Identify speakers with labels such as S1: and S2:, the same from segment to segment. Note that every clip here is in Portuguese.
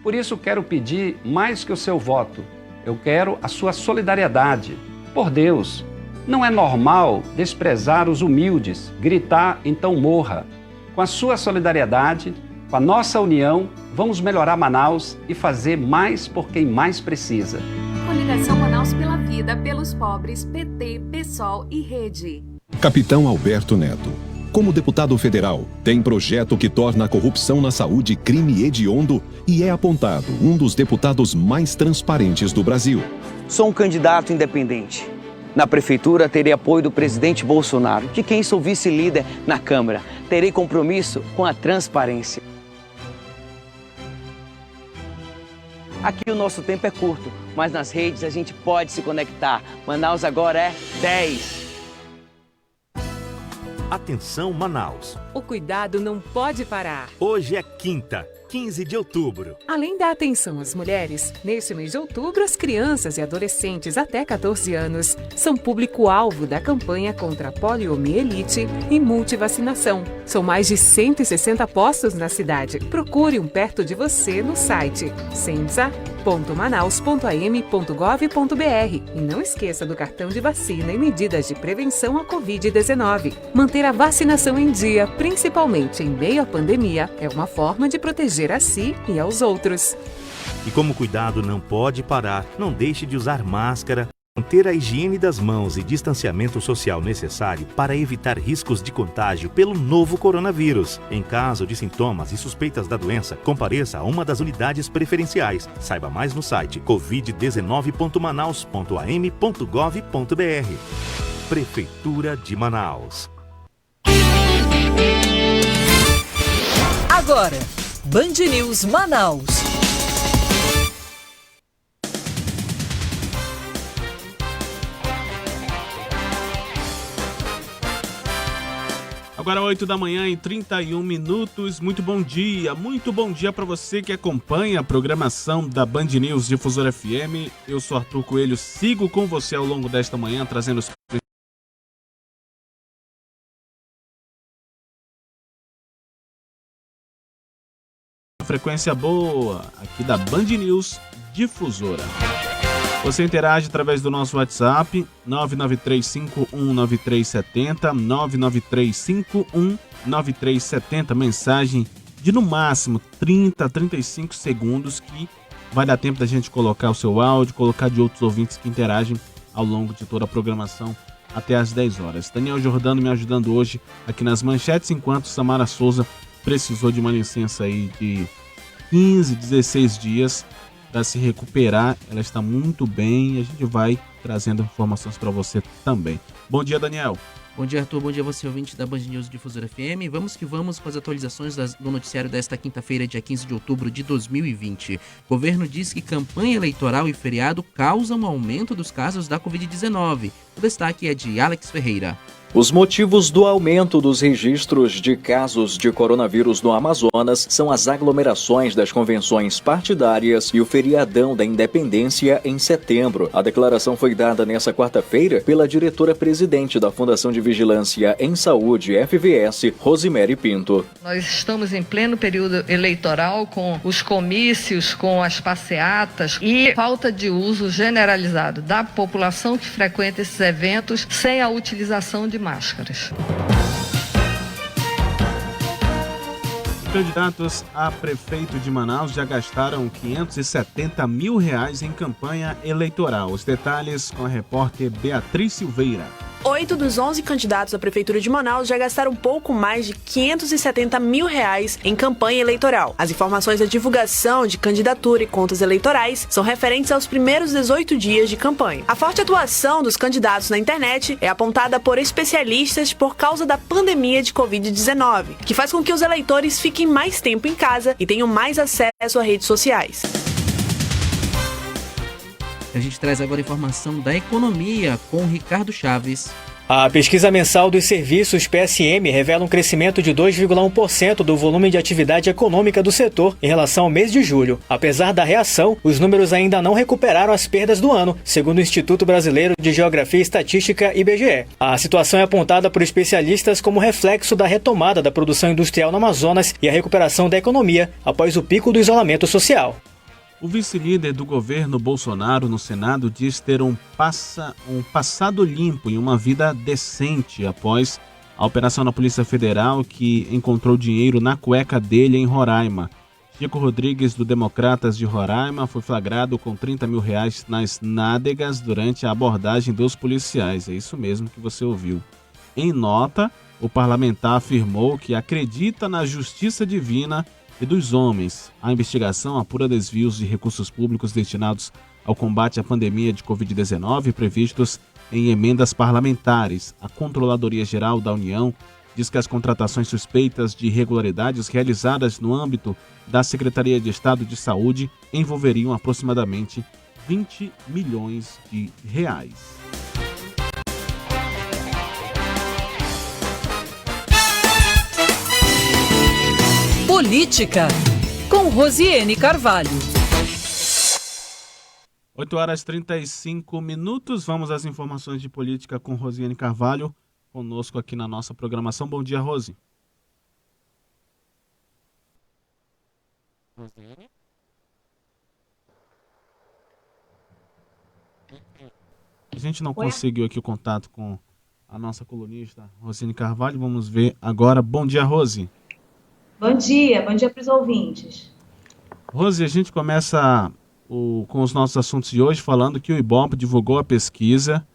S1: Por isso quero pedir mais que o seu voto. Eu quero a sua solidariedade. Por Deus, não é normal desprezar os humildes, gritar então morra. Com a sua solidariedade, com a nossa união, vamos melhorar Manaus e fazer mais por quem mais precisa.
S2: Coligação Manaus pela Vida, pelos pobres, PT, PSOL e Rede.
S3: Capitão Alberto Neto. Como deputado federal, tem projeto que torna a corrupção na saúde crime hediondo e é apontado um dos deputados mais transparentes do Brasil.
S4: Sou um candidato independente. Na prefeitura, terei apoio do presidente Bolsonaro, de quem sou vice-líder na Câmara. Terei compromisso com a transparência. Aqui o nosso tempo é curto, mas nas redes a gente pode se conectar. Manaus agora é 10.
S5: Atenção, Manaus.
S6: O cuidado não pode parar.
S5: Hoje é quinta, 15 de outubro.
S6: Além da atenção às mulheres, neste mês de outubro, as crianças e adolescentes até 14 anos são público-alvo da campanha contra a poliomielite e multivacinação. São mais de 160 postos na cidade. Procure um perto de você no site censa.manaus.am.gov.br e não esqueça do cartão de vacina e medidas de prevenção à Covid-19. Manter a vacinação em dia, principalmente em meio à pandemia, é uma forma de proteger a si e aos outros.
S5: E como o cuidado não pode parar, não deixe de usar máscara, manter a higiene das mãos e distanciamento social necessário para evitar riscos de contágio pelo novo coronavírus. Em caso de sintomas e suspeitas da doença, compareça a uma das unidades preferenciais. Saiba mais no site covid19.manaus.am.gov.br. Prefeitura de Manaus.
S7: Agora, Band News Manaus.
S8: Agora 8 da manhã e 31 minutos. Muito bom dia para você que acompanha a programação da Band News Difusora FM. Eu sou Arthur Coelho, sigo com você ao longo desta manhã, trazendo os frequência boa aqui da Band News Difusora. Você interage através do nosso WhatsApp 993519370, 993519370, mensagem de no máximo 30 a 35 segundos que vai dar tempo da gente colocar o seu áudio, colocar de outros ouvintes que interagem ao longo de toda a programação até às 10 horas. Daniel Jordano me ajudando hoje aqui nas manchetes, enquanto Samara Souza precisou de uma licença aí de 15, 16 dias para se recuperar. Ela está muito bem e a gente vai trazendo informações para você também. Bom dia, Daniel.
S9: Bom dia, Arthur. Bom dia, você ouvinte da Band News Difusora FM. Vamos que vamos com as atualizações do noticiário desta quinta-feira, dia 15 de outubro de 2020. O governo diz que campanha eleitoral e feriado causam um aumento dos casos da Covid-19. O destaque é de Alex Ferreira.
S10: Os motivos do aumento dos registros de casos de coronavírus no Amazonas são as aglomerações das convenções partidárias e o feriadão da Independência em setembro. A declaração foi dada nesta quarta-feira pela diretora-presidente da Fundação de Vigilância em Saúde, FVS, Rosimere Pinto.
S11: Nós estamos em pleno período eleitoral com os comícios, com as passeatas e falta de uso generalizado da população que frequenta esses eventos sem a utilização de máscaras.
S8: Candidatos a prefeito de Manaus já gastaram R$570 mil em campanha eleitoral. Os detalhes com a repórter Beatriz Silveira.
S12: 8 dos 11 candidatos à Prefeitura de Manaus já gastaram um pouco mais de R$570 mil em campanha eleitoral. As informações da divulgação de candidatura e contas eleitorais são referentes aos primeiros 18 dias de campanha. A forte atuação dos candidatos na internet é apontada por especialistas por causa da pandemia de Covid-19, que faz com que os eleitores fiquem mais tempo em casa e tenham mais acesso a redes sociais.
S9: A gente traz agora informação da economia com o Ricardo Chaves.
S13: A pesquisa mensal dos serviços PSM revela um crescimento de 2,1% do volume de atividade econômica do setor em relação ao mês de julho. Apesar da reação, os números ainda não recuperaram as perdas do ano, segundo o Instituto Brasileiro de Geografia e Estatística, IBGE. A situação é apontada por especialistas como reflexo da retomada da produção industrial no Amazonas e a recuperação da economia após o pico do isolamento social.
S8: O vice-líder do governo Bolsonaro no Senado diz ter um passado limpo e uma vida decente após a operação da Polícia Federal que encontrou dinheiro na cueca dele em Roraima. Chico Rodrigues, do Democratas de Roraima, foi flagrado com R$30 mil nas nádegas durante a abordagem dos policiais. É isso mesmo que você ouviu. Em nota, o parlamentar afirmou que acredita na justiça divina e dos homens. A investigação apura desvios de recursos públicos destinados ao combate à pandemia de Covid-19 previstos em emendas parlamentares. A Controladoria Geral da União diz que as contratações suspeitas de irregularidades realizadas no âmbito da Secretaria de Estado de Saúde envolveriam aproximadamente R$20 milhões.
S7: Política, com Rosiane Carvalho.
S8: 8h35. Vamos às informações de política com Rosiane Carvalho, conosco aqui na nossa programação. Bom dia, Rose. A gente não conseguiu aqui o contato com a nossa colunista Rosiane Carvalho. Vamos ver agora. Bom dia, Rose.
S14: Bom dia para os ouvintes.
S8: Rose, a gente começa com os nossos assuntos de hoje falando que o Ibope divulgou a pesquisa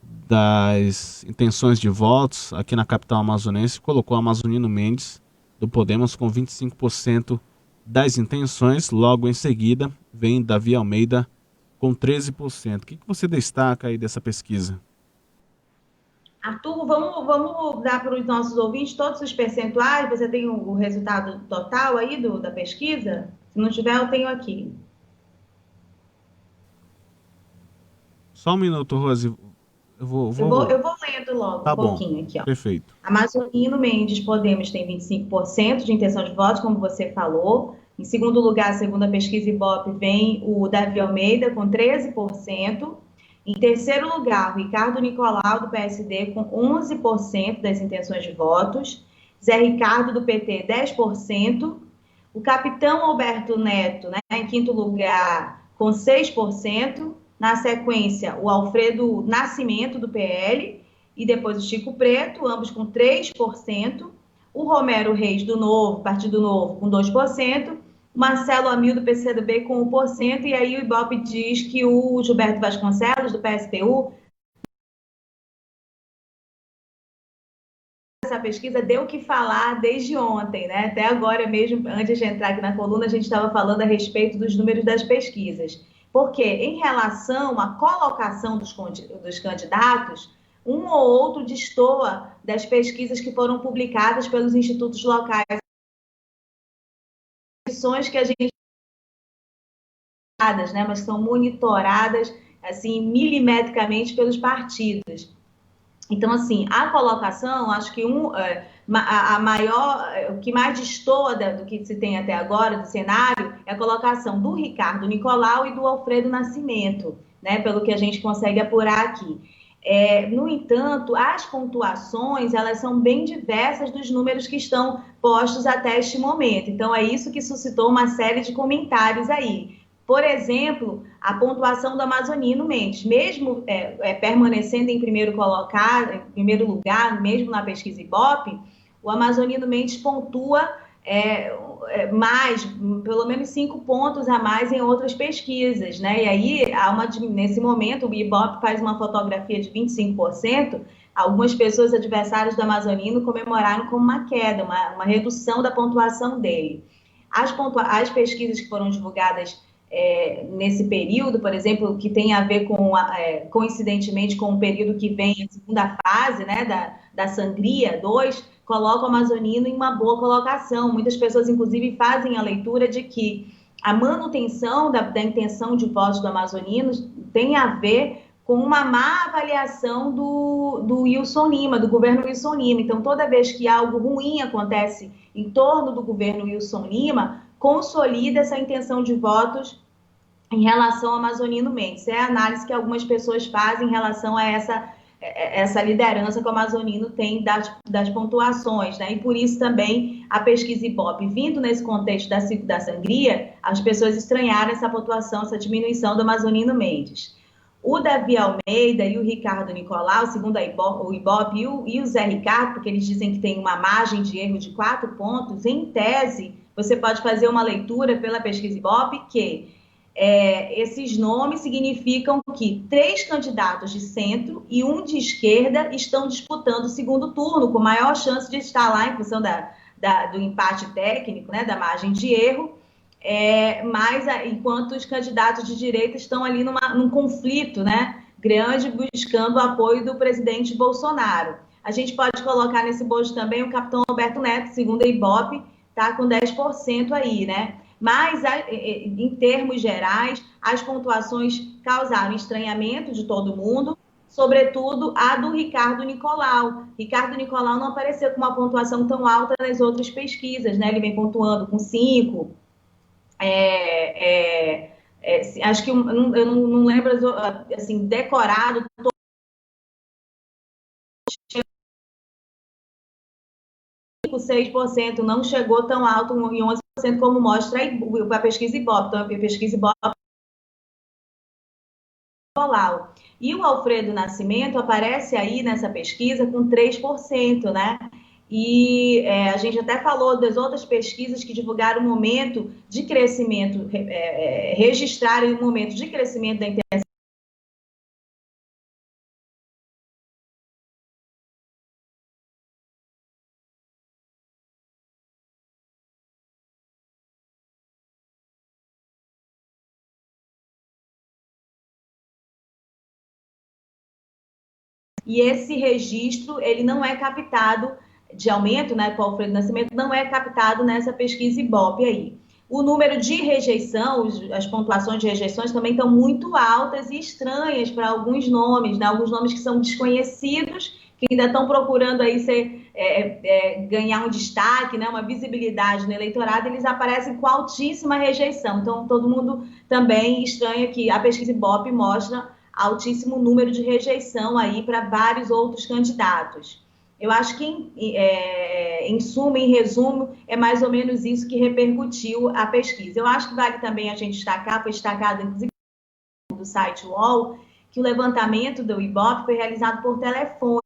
S8: das intenções de votos aqui na capital amazonense, colocou Amazonino Mendes, do Podemos, com 25% das intenções. Logo em seguida, vem Davi Almeida, com 13%. O que você destaca aí dessa pesquisa?
S14: Arthur, vamos dar para os nossos ouvintes todos os percentuais. Você tem o resultado total aí da pesquisa? Se não tiver, eu tenho aqui.
S8: Só um minuto, Rose. Eu vou
S14: lendo logo pouquinho aqui. Ó.
S8: Perfeito.
S14: Amazonino Mendes, Podemos, tem 25% de intenção de votos, como você falou. Em segundo lugar, segundo a pesquisa Ibope, vem o Davi Almeida, com 13%. Em terceiro lugar, o Ricardo Nicolau, do PSD, com 11% das intenções de votos. Zé Ricardo, do PT, 10%. O capitão Alberto Neto, em quinto lugar, com 6%. Na sequência, o Alfredo Nascimento, do PL. E depois o Chico Preto, ambos com 3%. O Romero Reis, do Novo, Partido Novo, com 2%. Marcelo Amil, do PCdoB, com 1%, e aí o Ibope diz que o Gilberto Vasconcelos, do PSTU, essa pesquisa deu o que falar desde ontem, né? Até agora mesmo, antes de entrar aqui na coluna, a gente estava falando a respeito dos números das pesquisas. Porque, em relação à colocação dos candidatos, um ou outro destoa das pesquisas que foram publicadas pelos institutos locais, que a gente mas são monitoradas assim milimetricamente pelos partidos. Então, assim, a colocação, acho que o que mais destoa do que se tem até agora do cenário é a colocação do Ricardo Nicolau e do Alfredo Nascimento, né, pelo que a gente consegue apurar aqui. No entanto, as pontuações, elas são bem diversas dos números que estão postos até este momento. Então, é isso que suscitou uma série de comentários aí. Por exemplo, a pontuação do Amazonino Mendes, mesmo permanecendo em primeiro lugar, mesmo na pesquisa Ibope, o Amazonino Mendes pontua mais, pelo menos 5 pontos a mais em outras pesquisas, né? E aí, nesse momento, o Ibope faz uma fotografia de 25%, algumas pessoas adversárias do Amazonino comemoraram como uma queda, uma redução da pontuação dele. As pesquisas que foram divulgadas nesse período, por exemplo, que tem a ver coincidentemente com o período que vem a segunda fase, né, da Sangria 2, coloca o Amazonino em uma boa colocação. Muitas pessoas, inclusive, fazem a leitura de que a manutenção da intenção de votos do Amazonino tem a ver com uma má avaliação do Wilson Lima, do governo Wilson Lima. Então, toda vez que algo ruim acontece em torno do governo Wilson Lima, consolida essa intenção de votos em relação ao Amazonino Mendes. É a análise que algumas pessoas fazem em relação a essa liderança que o amazonino tem das pontuações, né? E por isso também a pesquisa Ibope, vindo nesse contexto da sangria, as pessoas estranharam essa pontuação, essa diminuição do amazonino Mendes. O Davi Almeida e o Ricardo Nicolau, segundo o Ibope e o Zé Ricardo, porque eles dizem que tem uma margem de erro de 4 pontos, em tese, você pode fazer uma leitura pela pesquisa Ibope que esses nomes significam que 3 candidatos de centro e 1 de esquerda estão disputando o segundo turno, com maior chance de estar lá em função do empate técnico, né, da margem de erro, mas enquanto os candidatos de direita estão ali num conflito, né, grande, buscando o apoio do presidente Bolsonaro. A gente pode colocar nesse bojo também o capitão Alberto Neto, segundo a Ibope, está com 10% aí, né? Mas, em termos gerais, as pontuações causaram estranhamento de todo mundo, sobretudo a do Ricardo Nicolau. Ricardo Nicolau não apareceu com uma pontuação tão alta nas outras pesquisas, né? Ele vem pontuando com 5. Acho que eu não lembro, assim, decorado. 6% não chegou tão alto em 11% como mostra a pesquisa Ibope. Então, a pesquisa Ibope e o Alfredo Nascimento aparece aí nessa pesquisa com 3%, né? E a gente até falou das outras pesquisas que divulgaram o momento de crescimento, registraram o momento de crescimento da intensidade. E esse registro, ele não é captado de aumento, né, com o Alfredo Nascimento, não é captado nessa pesquisa Ibope aí. O número de rejeição, as pontuações de rejeições também estão muito altas e estranhas para alguns nomes, né, alguns nomes que são desconhecidos, que ainda estão procurando aí ganhar um destaque, né, uma visibilidade no eleitorado, eles aparecem com altíssima rejeição. Então, todo mundo também estranha que a pesquisa Ibope mostra altíssimo número de rejeição aí para vários outros candidatos. Eu acho que, em suma, em resumo, é mais ou menos isso que repercutiu a pesquisa. Eu acho que vale também a gente destacar, foi destacado, inclusive, do site UOL, que o levantamento do Ibope foi realizado por telefone.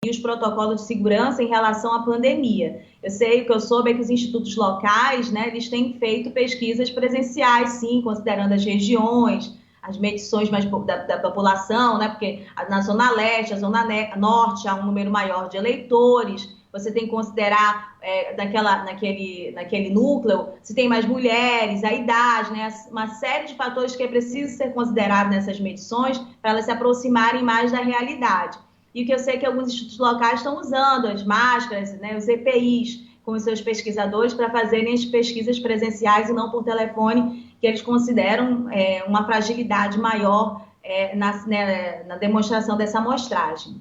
S14: E os protocolos de segurança em relação à pandemia. Eu sei, o que eu soube é que os institutos locais, né, eles têm feito pesquisas presenciais, sim, considerando as regiões, as medições mais da população, né, porque na Zona Leste, a Zona Norte, há um número maior de eleitores, você tem que considerar naquele núcleo se tem mais mulheres, a idade, né, uma série de fatores que é preciso ser considerado nessas medições para elas se aproximarem mais da realidade. E o que eu sei é que alguns institutos locais estão usando as máscaras, né, os EPIs, com os seus pesquisadores para fazerem as pesquisas presenciais e não por telefone, que eles consideram uma fragilidade maior na demonstração dessa amostragem.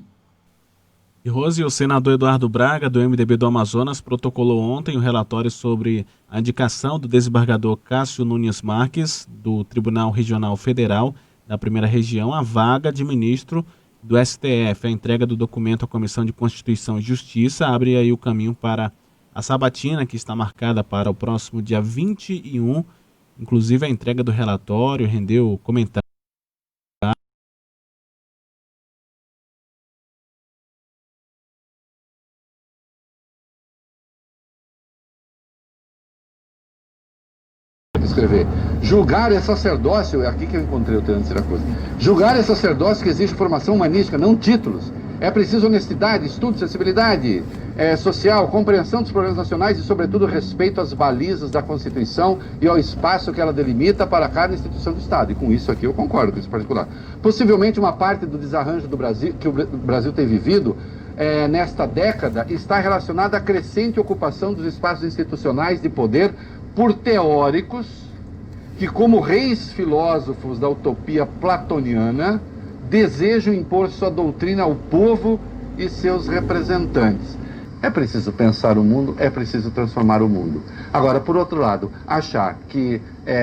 S8: E Rose, o senador Eduardo Braga, do MDB do Amazonas, protocolou ontem um relatório sobre a indicação do desembargador Cássio Nunes Marques, do Tribunal Regional Federal da Primeira Região, à vaga de ministro do STF. A entrega do documento à Comissão de Constituição e Justiça abre aí o caminho para a sabatina, que está marcada para o próximo dia 21. Inclusive, a entrega do relatório rendeu comentários.
S15: Escrever. Julgar é sacerdócio, é aqui que eu encontrei o termo de Siracusa. Julgar é sacerdócio que exige formação humanística, não títulos. É preciso honestidade, estudo, sensibilidade social, compreensão dos problemas nacionais e, sobretudo, respeito às balizas da Constituição e ao espaço que ela delimita para cada instituição do Estado. E com isso aqui eu concordo com isso particular. Possivelmente uma parte do desarranjo do Brasil, que o Brasil tem vivido nesta década, está relacionada à crescente ocupação dos espaços institucionais de poder por teóricos que, como reis filósofos da utopia platoniana, desejam impor sua doutrina ao povo e seus representantes. É preciso pensar o mundo, é preciso transformar o mundo. Agora, por outro lado, achar que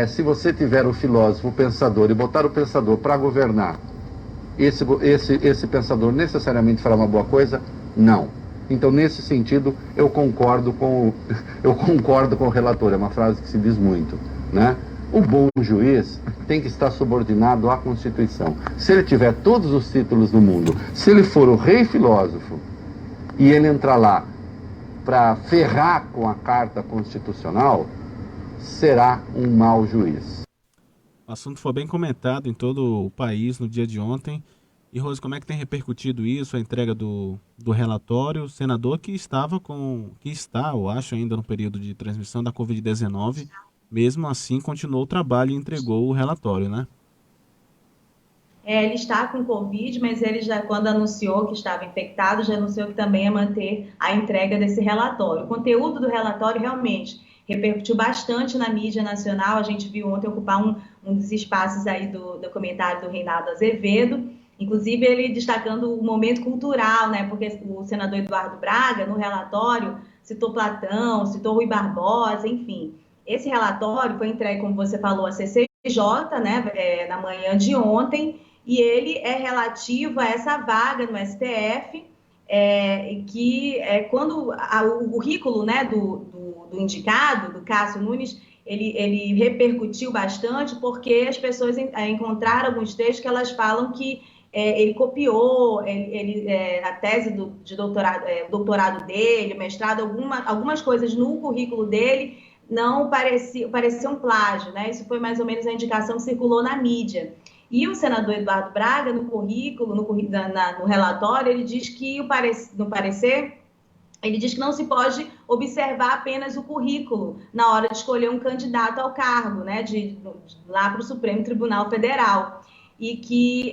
S15: se você tiver o filósofo, o pensador, e botar o pensador para governar, esse pensador necessariamente fará uma boa coisa? Não. Então, nesse sentido, eu concordo com o relator, é uma frase que se diz muito, né? O bom juiz tem que estar subordinado à Constituição. Se ele tiver todos os títulos do mundo, se ele for o rei filósofo e ele entrar lá para ferrar com a Carta Constitucional, será um mau juiz.
S8: O assunto foi bem comentado em todo o país no dia de ontem. E, Rose, como é que tem repercutido isso, a entrega do relatório? O senador que está, eu acho, ainda no período de transmissão da Covid-19, mesmo assim continuou o trabalho e entregou o relatório, né?
S14: Ele está com Covid, mas ele já, quando anunciou que estava infectado, já anunciou que também ia manter a entrega desse relatório. O conteúdo do relatório realmente repercutiu bastante na mídia nacional. A gente viu ontem ocupar um dos espaços aí do comentário do Reinaldo Azevedo. Inclusive, ele destacando o momento cultural, né? Porque o senador Eduardo Braga, no relatório, citou Platão, citou Rui Barbosa, enfim. Esse relatório foi entregue, como você falou, à CCJ, né? Na manhã de ontem, e ele é relativo a essa vaga no STF, que quando o currículo, né, do indicado, do Cássio Nunes, ele repercutiu bastante, porque as pessoas encontraram alguns textos que elas falam que ele copiou, a tese de doutorado, o doutorado dele, o mestrado, algumas coisas no currículo dele não pareciam plágio, né? Isso foi mais ou menos a indicação que circulou na mídia. E o senador Eduardo Braga, no relatório, ele diz que no parecer, ele diz que não se pode observar apenas o currículo na hora de escolher um candidato ao cargo, né? Lá para o Supremo Tribunal Federal. E que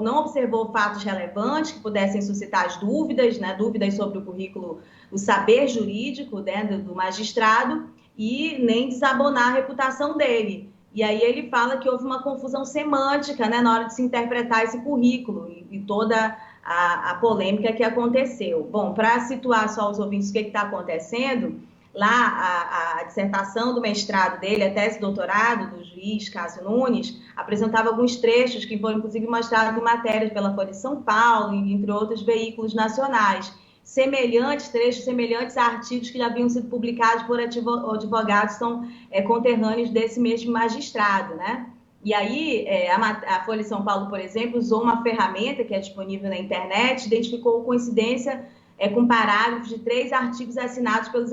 S14: não observou fatos relevantes que pudessem suscitar as dúvidas, né, dúvidas sobre o currículo, o saber jurídico, né, do magistrado, e nem desabonar a reputação dele. E aí ele fala que houve uma confusão semântica, né, na hora de se interpretar esse currículo e toda a polêmica que aconteceu. Bom, para situar só os ouvintes o que está acontecendo, lá a dissertação do mestrado dele, a tese de doutorado do juiz Cássio Nunes, apresentava alguns trechos que foram, inclusive, mostrados em matérias pela Folha de São Paulo, entre outros veículos nacionais. Semelhantes trechos, semelhantes a artigos que já haviam sido publicados por advogados são conterrâneos desse mesmo magistrado, né? E aí, a Folha de São Paulo, por exemplo, usou uma ferramenta que é disponível na internet, identificou coincidência com parágrafos de 3 artigos assinados pelo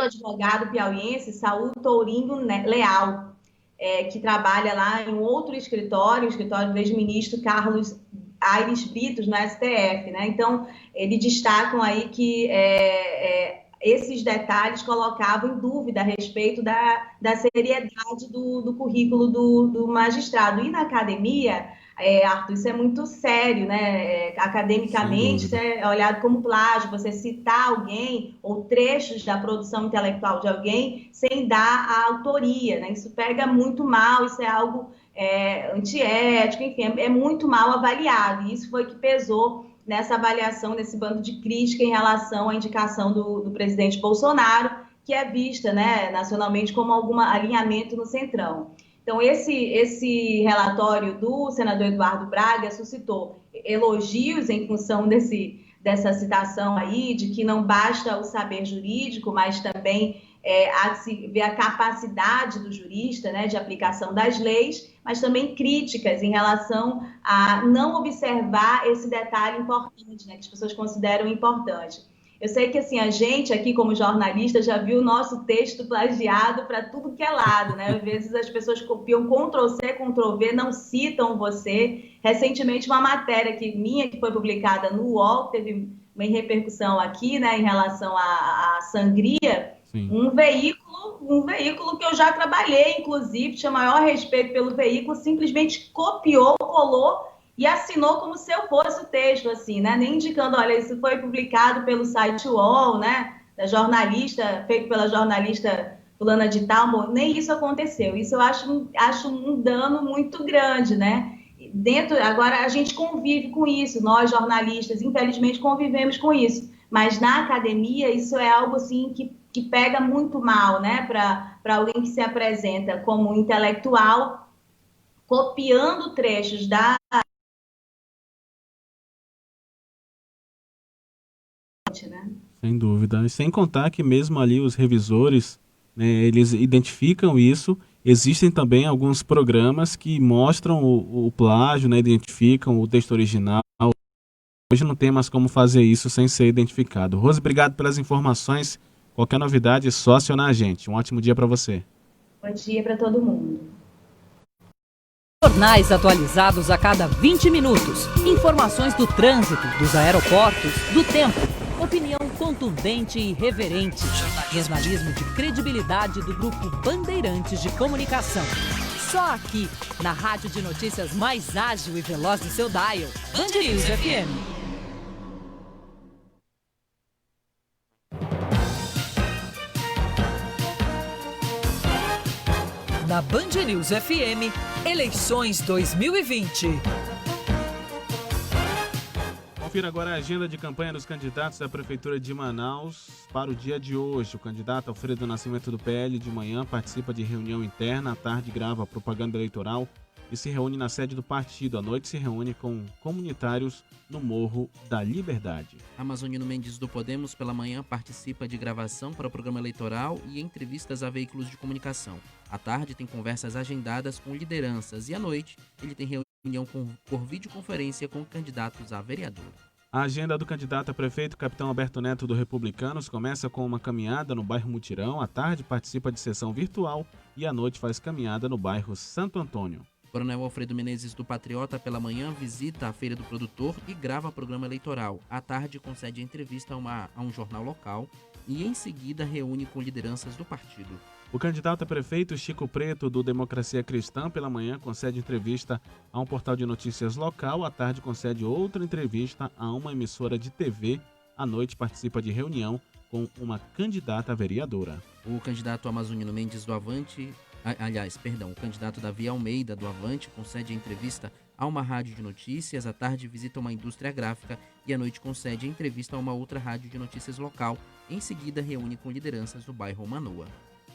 S14: advogado piauiense Saul Tourinho Leal, que trabalha lá em outro escritório, o escritório do ex-ministro Carlos Aires Britos, no STF, né? Então, eles destacam aí que esses detalhes colocavam em dúvida a respeito da seriedade do currículo do magistrado. E na academia, Arthur, isso é muito sério, né? Academicamente, isso é olhado como plágio, você citar alguém ou trechos da produção intelectual de alguém sem dar a autoria, né? Isso pega muito mal, isso é algo antiético, enfim, é muito mal avaliado. E isso foi que pesou nessa avaliação, nesse bando de crítica em relação à indicação do presidente Bolsonaro, que é vista, né, nacionalmente como algum alinhamento no Centrão. Então, esse relatório do senador Eduardo Braga suscitou elogios em função dessa citação aí, de que não basta o saber jurídico, mas também há de se ver a capacidade do jurista, né, de aplicação das leis, mas também críticas em relação a não observar esse detalhe importante, né, que as pessoas consideram importante. Eu sei que, assim, a gente aqui, como jornalista, já viu o nosso texto plagiado para tudo que é lado, né? Às vezes as pessoas copiam Ctrl+C, Ctrl+V, não citam você. Recentemente, uma matéria minha, que foi publicada no UOL, teve uma repercussão aqui, né, em relação à sangria. Sim. Um veículo que eu já trabalhei, inclusive, tinha maior respeito pelo veículo, simplesmente copiou, colou e assinou como se eu fosse o texto, assim, né? Nem indicando, olha, isso foi publicado pelo site UOL, né? Da jornalista, feito pela jornalista fulana de tal, nem isso aconteceu. Isso eu acho um dano muito grande, né? Agora a gente convive com isso, nós jornalistas, infelizmente, convivemos com isso. Mas na academia isso é algo assim que pega muito mal, né? Para alguém que se apresenta como intelectual, copiando trechos da... Né?
S8: Sem dúvida. E sem contar que mesmo ali os revisores, né, eles identificam isso. Existem também alguns programas que mostram o plágio, né, identificam o texto original. Hoje não tem mais como fazer isso sem ser identificado. Rose, obrigado pelas informações. Qualquer novidade é só acionar a gente. Um ótimo dia para você.
S14: Bom dia para todo mundo.
S7: Jornais atualizados a cada 20 minutos. Informações do trânsito, dos aeroportos, do tempo. Opinião contundente e irreverente. Jornalismo de credibilidade do Grupo Bandeirantes de Comunicação. Só aqui, na rádio de notícias mais ágil e veloz do seu dial. Band News FM. Na Band News FM, eleições 2020.
S8: Confira agora a agenda de campanha dos candidatos da Prefeitura de Manaus para o dia de hoje. O candidato Alfredo Nascimento do PL de manhã participa de reunião interna, à tarde grava propaganda eleitoral e se reúne na sede do partido. À noite se reúne com comunitários no Morro da Liberdade.
S9: Amazonino Mendes do Podemos pela manhã participa de gravação para o programa eleitoral e entrevistas a veículos de comunicação. À tarde tem conversas agendadas com lideranças e à noite ele tem reunião por videoconferência com candidatos a vereador.
S8: A agenda do candidato a prefeito, capitão Alberto Neto do Republicanos, começa com uma caminhada no bairro Mutirão. À tarde participa de sessão virtual e à noite faz caminhada no bairro Santo Antônio.
S9: Coronel Alfredo Menezes do Patriota pela manhã visita a Feira do Produtor e grava programa eleitoral. À tarde concede entrevista a um jornal local e em seguida reúne com lideranças do partido.
S8: O candidato a prefeito Chico Preto, do Democracia Cristã, pela manhã concede entrevista a um portal de notícias local. À tarde concede outra entrevista a uma emissora de TV. À noite participa de reunião com uma candidata a vereadora.
S9: O candidato Amazonino Mendes do Avante, o candidato Davi Almeida do Avante concede entrevista a uma rádio de notícias. À tarde visita uma indústria gráfica e à noite concede entrevista a uma outra rádio de notícias local. Em seguida reúne com lideranças do bairro Manoa.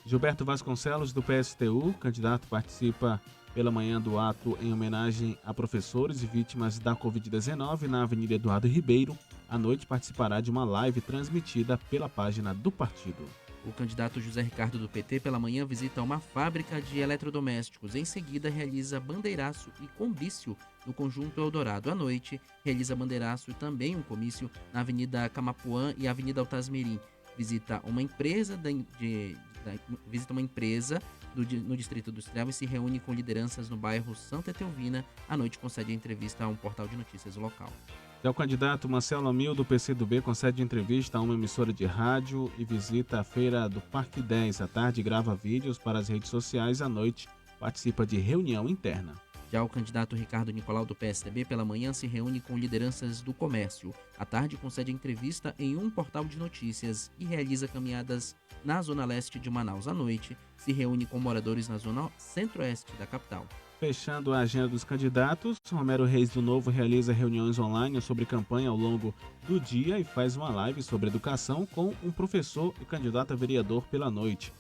S8: Gilberto Vasconcelos, do PSTU, candidato, participa pela manhã do ato em homenagem a professores e vítimas da Covid-19 na Avenida Eduardo Ribeiro. À noite participará de uma live transmitida pela página do partido.
S9: O candidato José Ricardo do PT pela manhã visita uma fábrica de eletrodomésticos. Em seguida realiza bandeiraço e comício no Conjunto Eldorado. À noite realiza bandeiraço e também um comício na Avenida Camapuã e Avenida Altasmirim. Visita uma empresa no Distrito Industrial e se reúne com lideranças no bairro Santa Etelvina. À noite concede entrevista a um portal de notícias local.
S8: Já o candidato Marcelo Amil, do PCdoB, concede entrevista a uma emissora de rádio e visita a feira do Parque 10. À tarde grava vídeos para as redes sociais. À noite participa de reunião interna.
S9: Já o candidato Ricardo Nicolau do PSDB pela manhã se reúne com lideranças do comércio. À tarde concede entrevista em um portal de notícias e realiza caminhadas na zona leste de Manaus. À noite se reúne com moradores na zona centro-oeste da capital.
S8: Fechando a agenda dos candidatos, Romero Reis do Novo realiza reuniões online sobre campanha ao longo do dia e faz uma live sobre educação com um professor e candidato a vereador pela noite.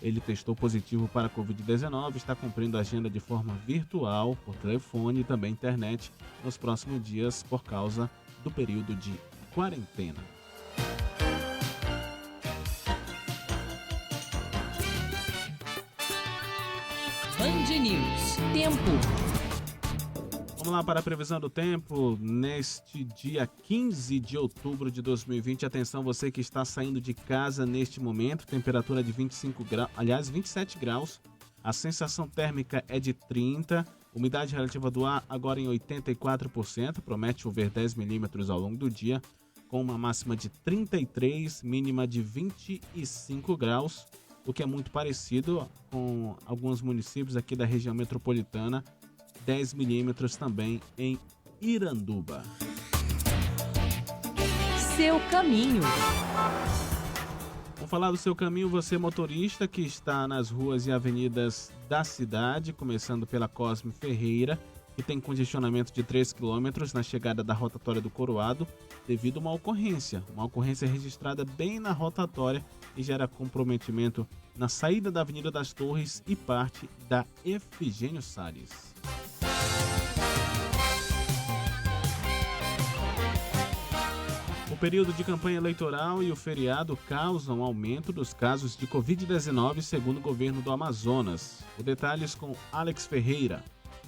S8: Ele testou positivo para a Covid-19, está cumprindo a agenda de forma virtual, por telefone e também internet nos próximos dias por causa do período de quarentena.
S7: Band News. Tempo.
S8: Vamos lá para a previsão do tempo neste dia 15 de outubro de 2020. Atenção, você que está saindo de casa neste momento, temperatura de 27 graus. A sensação térmica é de 30, umidade relativa do ar agora em 84%, promete chover 10 milímetros ao longo do dia, com uma máxima de 33, mínima de 25 graus, o que é muito parecido com alguns municípios aqui da região metropolitana. 10 milímetros também em Iranduba.
S7: Seu caminho.
S8: falar do seu caminho, você motorista que está nas ruas e avenidas da cidade, começando pela Cosme Ferreira, que tem congestionamento de 3 km na chegada da rotatória do Coroado, devido a uma ocorrência registrada bem na rotatória e gera comprometimento na saída da Avenida das Torres e parte da Efigênio Salles. O período de campanha eleitoral e o feriado causam aumento dos casos de Covid-19, segundo o governo do Amazonas. Os detalhes com Alex Ferreira.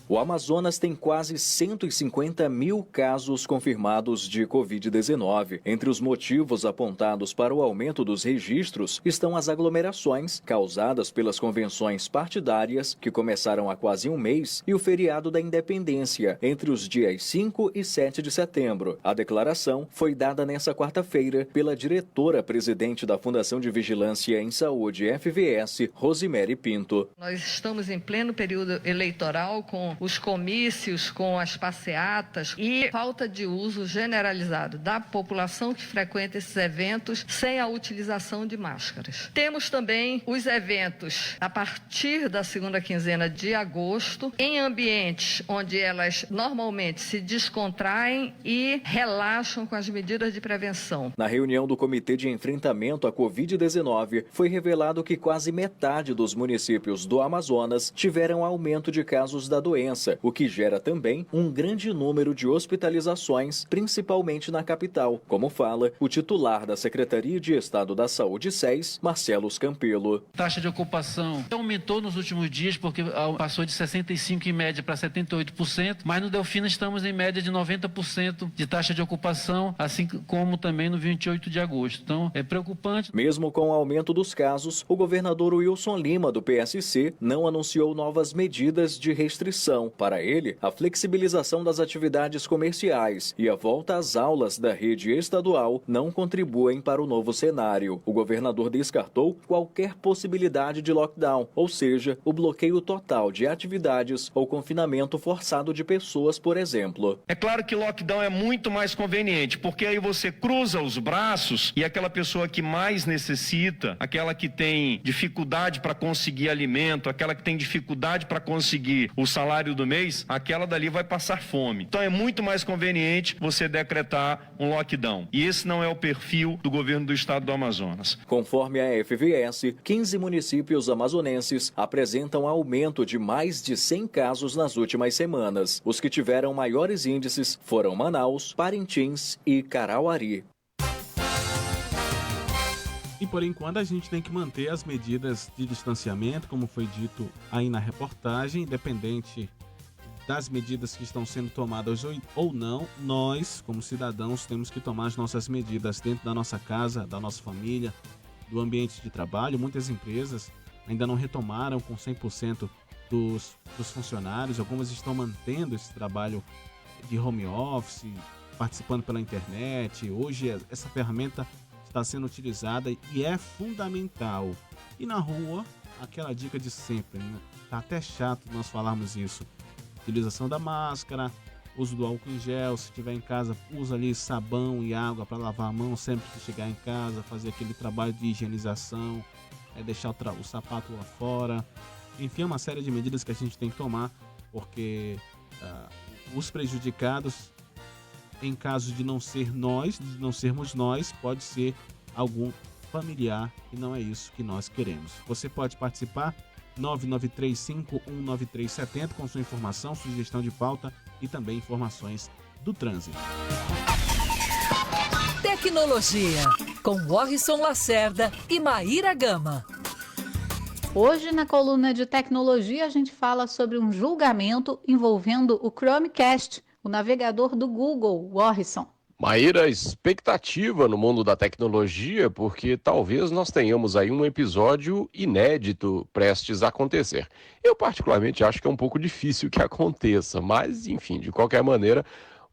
S10: O Amazonas tem quase 150 mil casos confirmados de Covid-19. Entre os motivos apontados para o aumento dos registros estão as aglomerações causadas pelas convenções partidárias, que começaram há quase um mês, e o feriado da Independência, entre os dias 5 e 7 de setembro. A declaração foi dada nesta quarta-feira pela diretora-presidente da Fundação de Vigilância em Saúde, FVS, Rosimere Pinto.
S11: Nós estamos em pleno período eleitoral com os comícios, com as passeatas e falta de uso generalizado da população que frequenta esses eventos sem a utilização de máscaras. Temos também os eventos a partir da segunda quinzena de agosto, em ambientes onde elas normalmente se descontraem e relaxam com as medidas de prevenção.
S10: Na reunião do Comitê de Enfrentamento à Covid-19, foi revelado que quase metade dos municípios do Amazonas tiveram aumento de casos da doença, o que gera também um grande número de hospitalizações, principalmente na capital, como fala o titular da Secretaria de Estado da Saúde, SES, Marcelo Campelo.
S16: A taxa de ocupação aumentou nos últimos dias, porque passou de 65% em média para 78%, mas no Delfina estamos em média de 90% de taxa de ocupação, assim como também no 28 de agosto. Então, é preocupante.
S10: Mesmo com o aumento dos casos, o governador Wilson Lima, do PSC, não anunciou novas medidas de restrição. Para ele, a flexibilização das atividades comerciais e a volta às aulas da rede estadual não contribuem para o novo cenário. O governador descartou qualquer possibilidade de lockdown, ou seja, o bloqueio total de atividades ou confinamento forçado de pessoas, por exemplo.
S17: É claro que lockdown é muito mais conveniente, porque aí você cruza os braços e aquela pessoa que mais necessita, aquela que tem dificuldade para conseguir alimento, aquela que tem dificuldade para conseguir o salário do mês, aquela dali vai passar fome. Então é muito mais conveniente você decretar um lockdown. E esse não é o perfil do governo do estado do Amazonas.
S10: Conforme a FVS, 15 municípios amazonenses apresentam aumento de mais de 100 casos nas últimas semanas. Os que tiveram maiores índices foram Manaus, Parintins e Carauari.
S8: E por enquanto a gente tem que manter as medidas de distanciamento, como foi dito aí na reportagem, independente das medidas que estão sendo tomadas ou não, nós, como cidadãos, temos que tomar as nossas medidas dentro da nossa casa, da nossa família, do ambiente de trabalho. Muitas empresas ainda não retomaram com 100% dos funcionários, algumas estão mantendo esse trabalho de home office, participando pela internet. Hoje essa ferramenta está sendo utilizada e é fundamental. E na rua, aquela dica de sempre, né? Tá até chato nós falarmos isso. Utilização da máscara, uso do álcool em gel, se estiver em casa, usa ali sabão e água para lavar a mão sempre que chegar em casa, fazer aquele trabalho de higienização, deixar o sapato lá fora. Enfim, é uma série de medidas que a gente tem que tomar, porque os prejudicados, em caso de não sermos nós, pode ser algum familiar e não é isso que nós queremos. Você pode participar 993519370 com sua informação, sugestão de pauta e também informações do trânsito.
S7: Tecnologia com Warrison Lacerda e Maíra Gama.
S18: Hoje, na coluna de tecnologia, a gente fala sobre um julgamento envolvendo o Chromecast, o navegador do Google. Warrison.
S19: Maíra, expectativa no mundo da tecnologia, porque talvez nós tenhamos aí um episódio inédito prestes a acontecer. Eu particularmente acho que é um pouco difícil que aconteça, mas enfim, de qualquer maneira,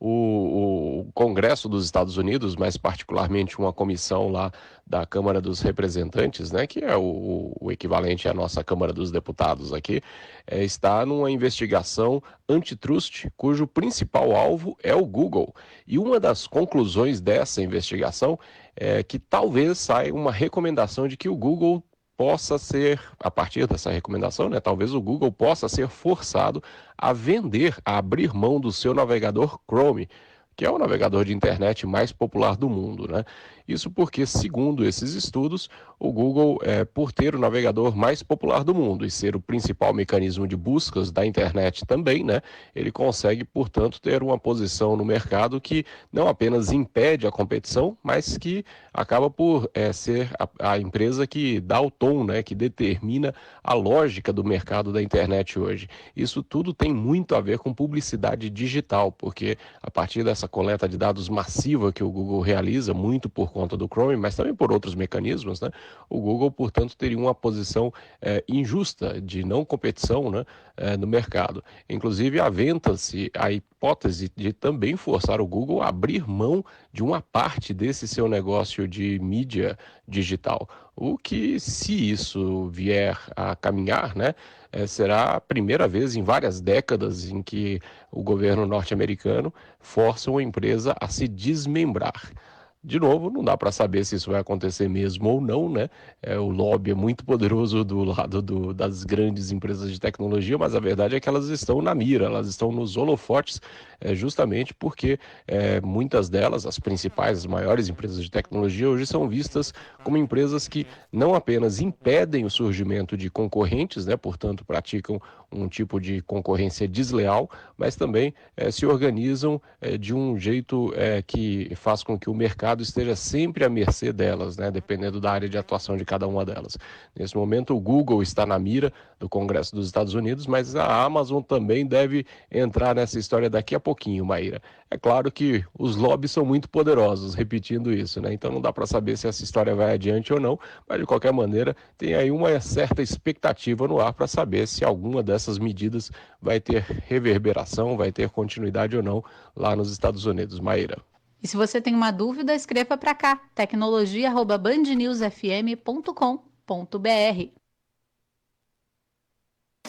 S19: o Congresso dos Estados Unidos, mais particularmente uma comissão lá da Câmara dos Representantes, né, que é o equivalente à nossa Câmara dos Deputados aqui, está numa investigação antitrust, cujo principal alvo é o Google. E uma das conclusões dessa investigação que talvez saia uma recomendação de que o Google possa ser, a partir dessa recomendação, né, talvez o Google possa ser forçado a vender, a abrir mão do seu navegador Chrome, que é o navegador de internet mais popular do mundo, né? Isso porque, segundo esses estudos, o Google, por ter o navegador mais popular do mundo e ser o principal mecanismo de buscas da internet também, né, ele consegue, portanto, ter uma posição no mercado que não apenas impede a competição, mas que acaba por ser a empresa que dá o tom, né, que determina a lógica do mercado da internet hoje. Isso tudo tem muito a ver com publicidade digital, porque a partir dessa coleta de dados massiva que o Google realiza, muito por conta do Chrome, mas também por outros mecanismos, né, o Google, portanto, teria uma posição injusta de não competição, né, no mercado. Inclusive, aventa-se a hipótese de também forçar o Google a abrir mão de uma parte desse seu negócio de mídia digital. O que, se isso vier a caminhar, né, será a primeira vez em várias décadas em que o governo norte-americano força uma empresa a se desmembrar. De novo, não dá para saber se isso vai acontecer mesmo ou não, né? O lobby é muito poderoso do lado das grandes empresas de tecnologia, mas a verdade é que elas estão na mira, elas estão nos holofotes, justamente porque muitas delas, as principais, as maiores empresas de tecnologia, hoje são vistas como empresas que não apenas impedem o surgimento de concorrentes, né? Portanto, praticam um tipo de concorrência desleal, mas também se organizam de um jeito que faz com que o mercado esteja sempre à mercê delas, né, dependendo da área de atuação de cada uma delas. Nesse momento, o Google está na mira do Congresso dos Estados Unidos, mas a Amazon também deve entrar nessa história daqui a pouquinho, Maíra. É claro que os lobbies são muito poderosos, repetindo isso, né? Então não dá para saber se essa história vai adiante ou não, mas de qualquer maneira tem aí uma certa expectativa no ar para saber se alguma dessas medidas vai ter reverberação, vai ter continuidade ou não lá nos Estados Unidos, Maíra.
S18: E se você tem uma dúvida, escreva para cá, tecnologia@bandnewsfm.com.br.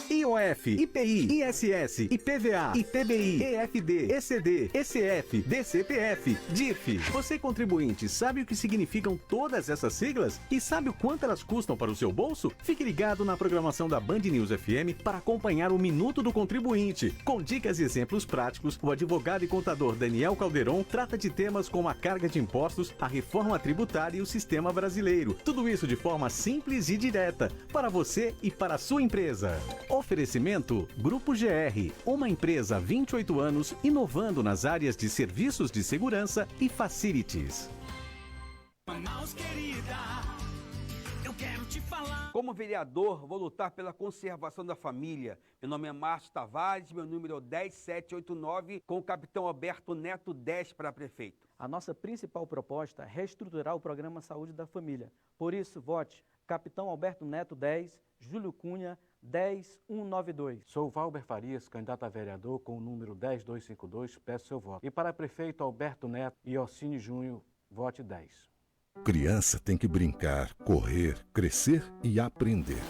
S20: IOF, IPI, ISS, IPVA, ITBI, EFD, ECD, ECF, DCPF, DIF. Você, contribuinte, sabe o que significam todas essas siglas? E sabe o quanto elas custam para o seu bolso? Fique ligado na programação da Band News FM para acompanhar o Minuto do Contribuinte. Com dicas e exemplos práticos, o advogado e contador Daniel Calderon trata de temas como a carga de impostos, a reforma tributária e o sistema brasileiro. Tudo isso de forma simples e direta, para você e para a sua empresa. Oferecimento Grupo GR, uma empresa há 28 anos inovando nas áreas de serviços de segurança e facilities.
S21: Manaus querida, eu quero te falar. Como vereador, vou lutar pela conservação da família. Meu nome é Márcio Tavares, meu número é o 10789, com o capitão Alberto Neto 10 para prefeito.
S22: A nossa principal proposta é reestruturar o programa Saúde da Família. Por isso, vote capitão Alberto Neto 10, Júlio Cunha 10192.
S23: Sou Valber Farias, candidato a vereador com o número 10252, peço seu voto. E para prefeito Alberto Neto e Orsini Júnior, vote 10.
S3: Criança tem que brincar, correr, crescer e aprender.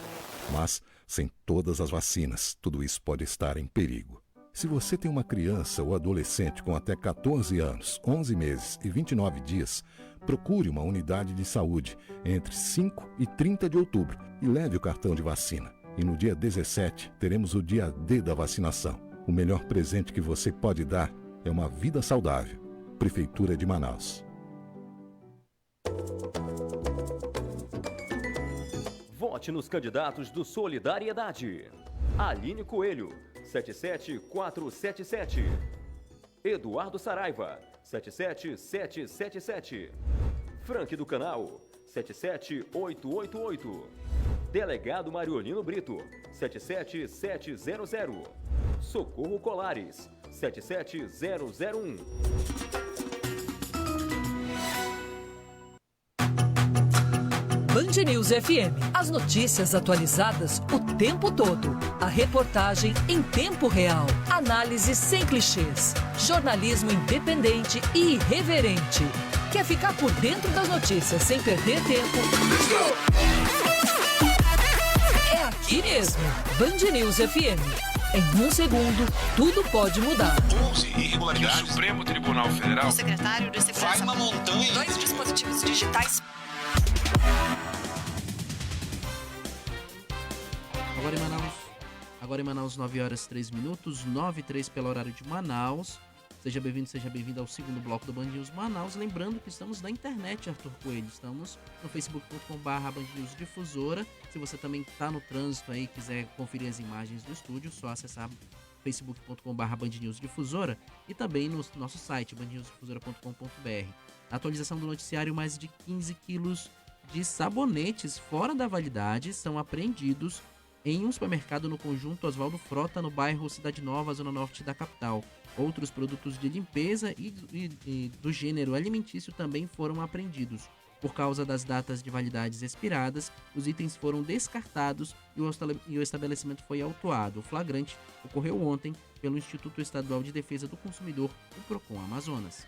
S3: Mas, sem todas as vacinas, tudo isso pode estar em perigo. Se você tem uma criança ou adolescente com até 14 anos, 11 meses e 29 dias, procure uma unidade de saúde entre 5 e 30 de outubro e leve o cartão de vacina. E no dia 17, teremos o dia D da vacinação. O melhor presente que você pode dar é uma vida saudável. Prefeitura de Manaus.
S24: Vote nos candidatos do Solidariedade. Aline Coelho, 77477. Eduardo Saraiva, 77777. Frank do Canal, 77888. Delegado Mariolino Brito, 77700. Socorro Colares, 77001.
S7: Band News FM. As notícias atualizadas o tempo todo. A reportagem em tempo real. Análise sem clichês. Jornalismo independente e irreverente. Quer ficar por dentro das notícias sem perder tempo? É aqui mesmo. Band News FM. Em um segundo, tudo pode mudar.
S1: 11 irregularidades. O Supremo Tribunal Federal.
S2: O secretário de Segurança.
S1: Vai uma montanha.
S2: 2 dispositivos digitais.
S9: Agora em Manaus, 9 horas 3 minutos, 9h03 pelo horário de Manaus. Seja bem-vindo ao segundo bloco do Band News Manaus. Lembrando que estamos na internet, Arthur Coelho. Estamos no facebook.com/Band News Difusora. Se você também está no trânsito aí e quiser conferir as imagens do estúdio, só acessar facebook.com/Band News Difusora e também no nosso site, bandnewsdifusora.com.br. Na atualização do noticiário, mais de 15 quilos de sabonetes fora da validade são apreendidos em um supermercado no conjunto Oswaldo Frota, no bairro Cidade Nova, zona norte da capital. Outros produtos de limpeza e do gênero alimentício também foram apreendidos. Por causa das datas de validades expiradas, os itens foram descartados e o estabelecimento foi autuado. O flagrante ocorreu ontem pelo Instituto Estadual de Defesa do Consumidor, o Procon Amazonas.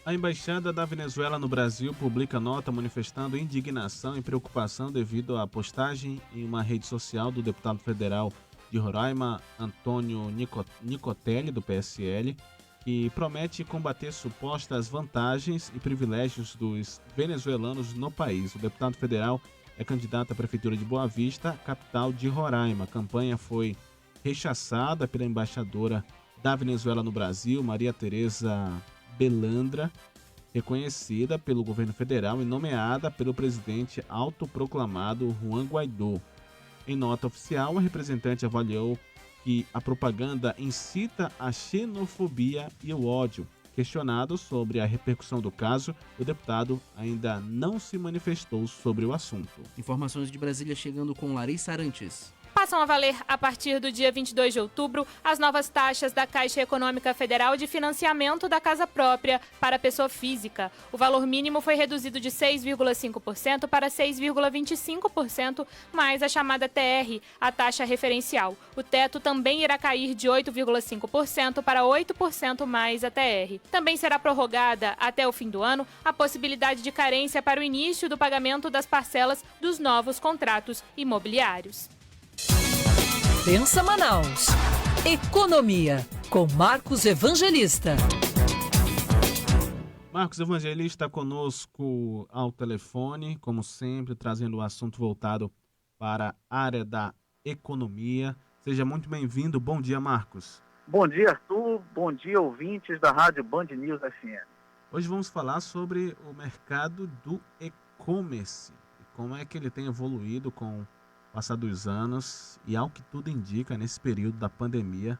S8: A Embaixada da Venezuela no Brasil publica nota manifestando indignação e preocupação devido à postagem em uma rede social do deputado federal de Roraima, Antônio Nicotelli, do PSL, que promete combater supostas vantagens e privilégios dos venezuelanos no país. O deputado federal é candidato à Prefeitura de Boa Vista, capital de Roraima. A campanha foi rechaçada pela embaixadora da Venezuela no Brasil, Maria Tereza Belandra, reconhecida pelo governo federal e nomeada pelo presidente autoproclamado Juan Guaidó. Em nota oficial, a representante avaliou que a propaganda incita a xenofobia e o ódio. Questionado sobre a repercussão do caso, o deputado ainda não se manifestou sobre o assunto.
S9: Informações de Brasília chegando com Larissa Arantes.
S4: Passam a valer, a partir do dia 22 de outubro, as novas taxas da Caixa Econômica Federal de financiamento da casa própria para a pessoa física. O valor mínimo foi reduzido de 6,5% para 6,25%, mais a chamada TR, a taxa referencial. O teto também irá cair de 8,5% para 8% mais a TR. Também será prorrogada, até o fim do ano, a possibilidade de carência para o início do pagamento das parcelas dos novos contratos imobiliários.
S7: Pensa Manaus. Economia, com Marcos Evangelista.
S8: Marcos Evangelista conosco ao telefone, como sempre, trazendo o assunto voltado para a área da economia. Seja muito bem-vindo. Bom dia, Marcos.
S6: Bom dia, Arthur. Bom dia, ouvintes da Rádio Band News FM.
S8: Hoje vamos falar sobre o mercado do e-commerce. Como é que ele tem evoluído com o passar dos anos e, ao que tudo indica, nesse período da pandemia,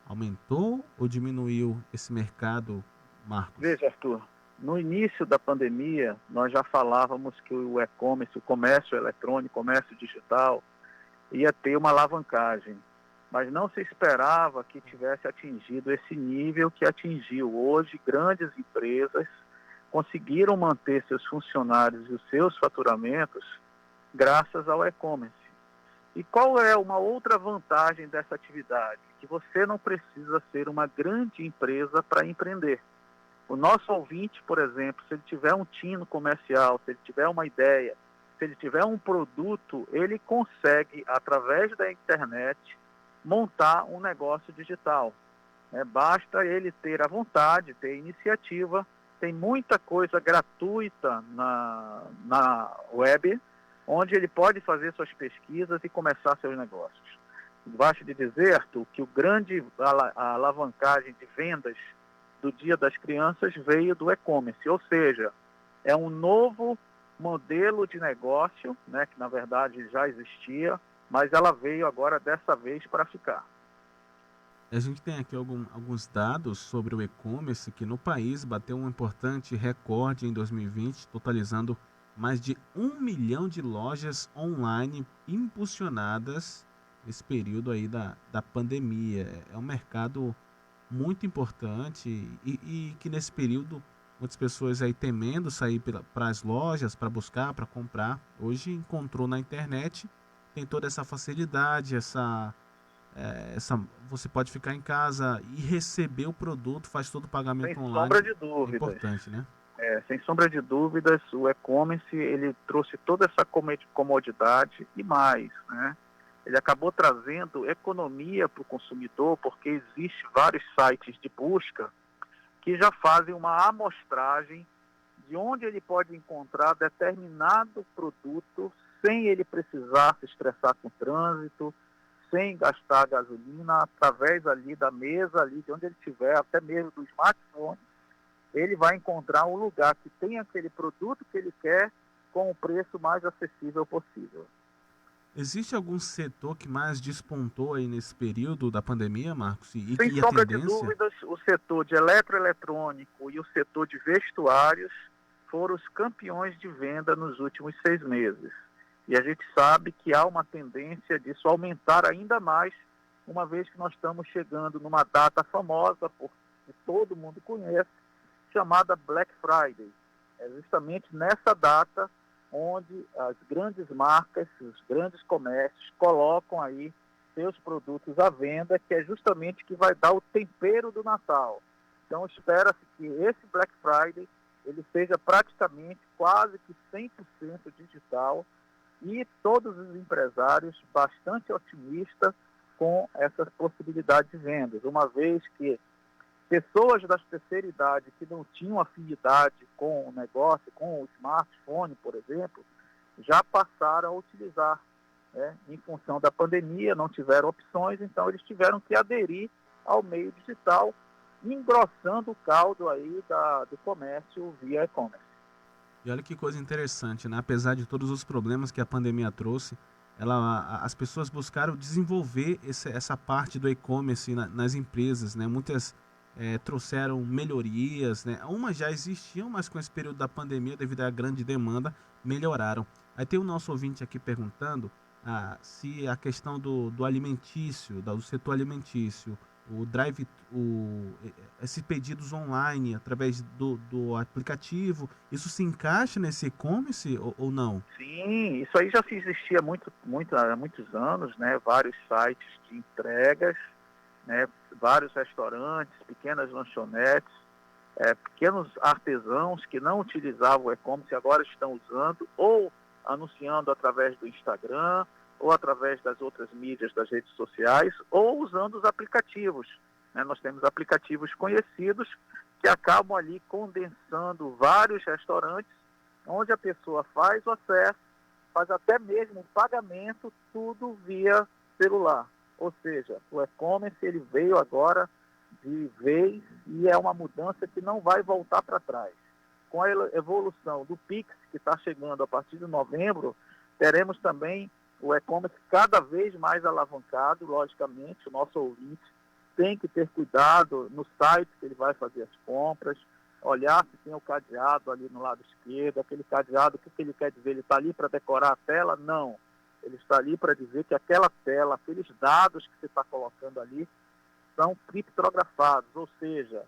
S8: aumentou ou diminuiu esse mercado, Marcos?
S6: Veja, Arthur, no início da pandemia, nós já falávamos que o e-commerce, o comércio eletrônico, o comércio digital, ia ter uma alavancagem, mas não se esperava que tivesse atingido esse nível que atingiu. Hoje, grandes empresas conseguiram manter seus funcionários e os seus faturamentos graças ao e-commerce. E qual é uma outra vantagem dessa atividade? Que você não precisa ser uma grande empresa para empreender. O nosso ouvinte, por exemplo, se ele tiver um tino comercial, se ele tiver uma ideia, se ele tiver um produto, ele consegue, através da internet, montar um negócio digital. Basta ele ter a vontade, ter iniciativa. Tem muita coisa gratuita na web, onde ele pode fazer suas pesquisas e começar seus negócios. Basta de dizer, Arthur, que a alavancagem de vendas do Dia das Crianças veio do e-commerce, ou seja, é um novo modelo de negócio, né, que na verdade já existia, mas ela veio agora dessa vez para ficar.
S8: A gente tem aqui alguns dados sobre o e-commerce, que no país bateu um importante recorde em 2020, totalizando mais de 1 milhão de lojas online impulsionadas nesse período aí da pandemia. É um mercado muito importante e que nesse período muitas pessoas aí temendo sair para as lojas para buscar, para comprar, hoje encontrou na internet, tem toda essa facilidade, você pode ficar em casa e receber o produto, faz todo o pagamento online.
S6: Sem sombra de dúvidas.
S8: É importante, né?
S6: Sem sombra de dúvidas, o e-commerce ele trouxe toda essa comodidade e mais, né? ele acabou trazendo economia para o consumidor, porque existe vários sites de busca que já fazem uma amostragem de onde ele pode encontrar determinado produto sem ele precisar se estressar com o trânsito, sem gastar gasolina, através ali da mesa, ali de onde ele estiver, até mesmo do smartphone, ele vai encontrar um lugar que tem aquele produto que ele quer com o preço mais acessível possível.
S8: Existe algum setor que mais despontou aí nesse período da pandemia, Marcos? E
S6: Sem
S8: a
S6: sombra de
S8: tendência?
S6: dúvidas, o setor de eletroeletrônico e o setor de vestuários foram os campeões de venda nos últimos 6 meses. E a gente sabe que há uma tendência disso aumentar ainda mais, uma vez que nós estamos chegando numa data famosa, que todo mundo conhece, chamada Black Friday. É justamente nessa data onde as grandes marcas, os grandes comércios colocam aí seus produtos à venda, que é justamente que vai dar o tempero do Natal. Então espera-se que esse Black Friday ele seja praticamente quase que 100% digital, e todos os empresários bastante otimistas com essas possibilidades de vendas, uma vez que pessoas da terceira idade que não tinham afinidade com o negócio, com o smartphone, por exemplo, já passaram a utilizar, né? Em função da pandemia, não tiveram opções, então eles tiveram que aderir ao meio digital, engrossando o caldo aí do comércio via e-commerce.
S8: E olha que coisa interessante, né? Apesar de todos os problemas que a pandemia trouxe, as pessoas buscaram desenvolver essa parte do e-commerce nas empresas, né? Muitas trouxeram melhorias, né? Umas já existiam, mas com esse período da pandemia, devido à grande demanda, melhoraram. Aí tem o nosso ouvinte aqui perguntando se a questão do alimentício, do setor alimentício, esses pedidos online através do aplicativo, isso se encaixa nesse e-commerce ou não?
S6: Sim, isso aí já existia há muitos anos, né? Vários sites de entregas, né? Vários restaurantes, pequenas lanchonetes, pequenos artesãos que não utilizavam o e-commerce agora estão usando, ou anunciando através do Instagram, ou através das outras mídias das redes sociais, ou usando os aplicativos, né? Nós temos aplicativos conhecidos que acabam ali condensando vários restaurantes, onde a pessoa faz o acesso, faz até mesmo o pagamento, tudo via celular. Ou seja, o e-commerce ele veio agora de vez e é uma mudança que não vai voltar para trás. Com a evolução do Pix, que está chegando a partir de novembro, teremos também o e-commerce cada vez mais alavancado. Logicamente, o nosso ouvinte tem que ter cuidado no site que ele vai fazer as compras, olhar se tem o cadeado ali no lado esquerdo, aquele cadeado, o que ele quer dizer? Ele está ali para decorar a tela? Não. Ele está ali para dizer que aquela tela, aqueles dados que você está colocando ali, são criptografados, ou seja,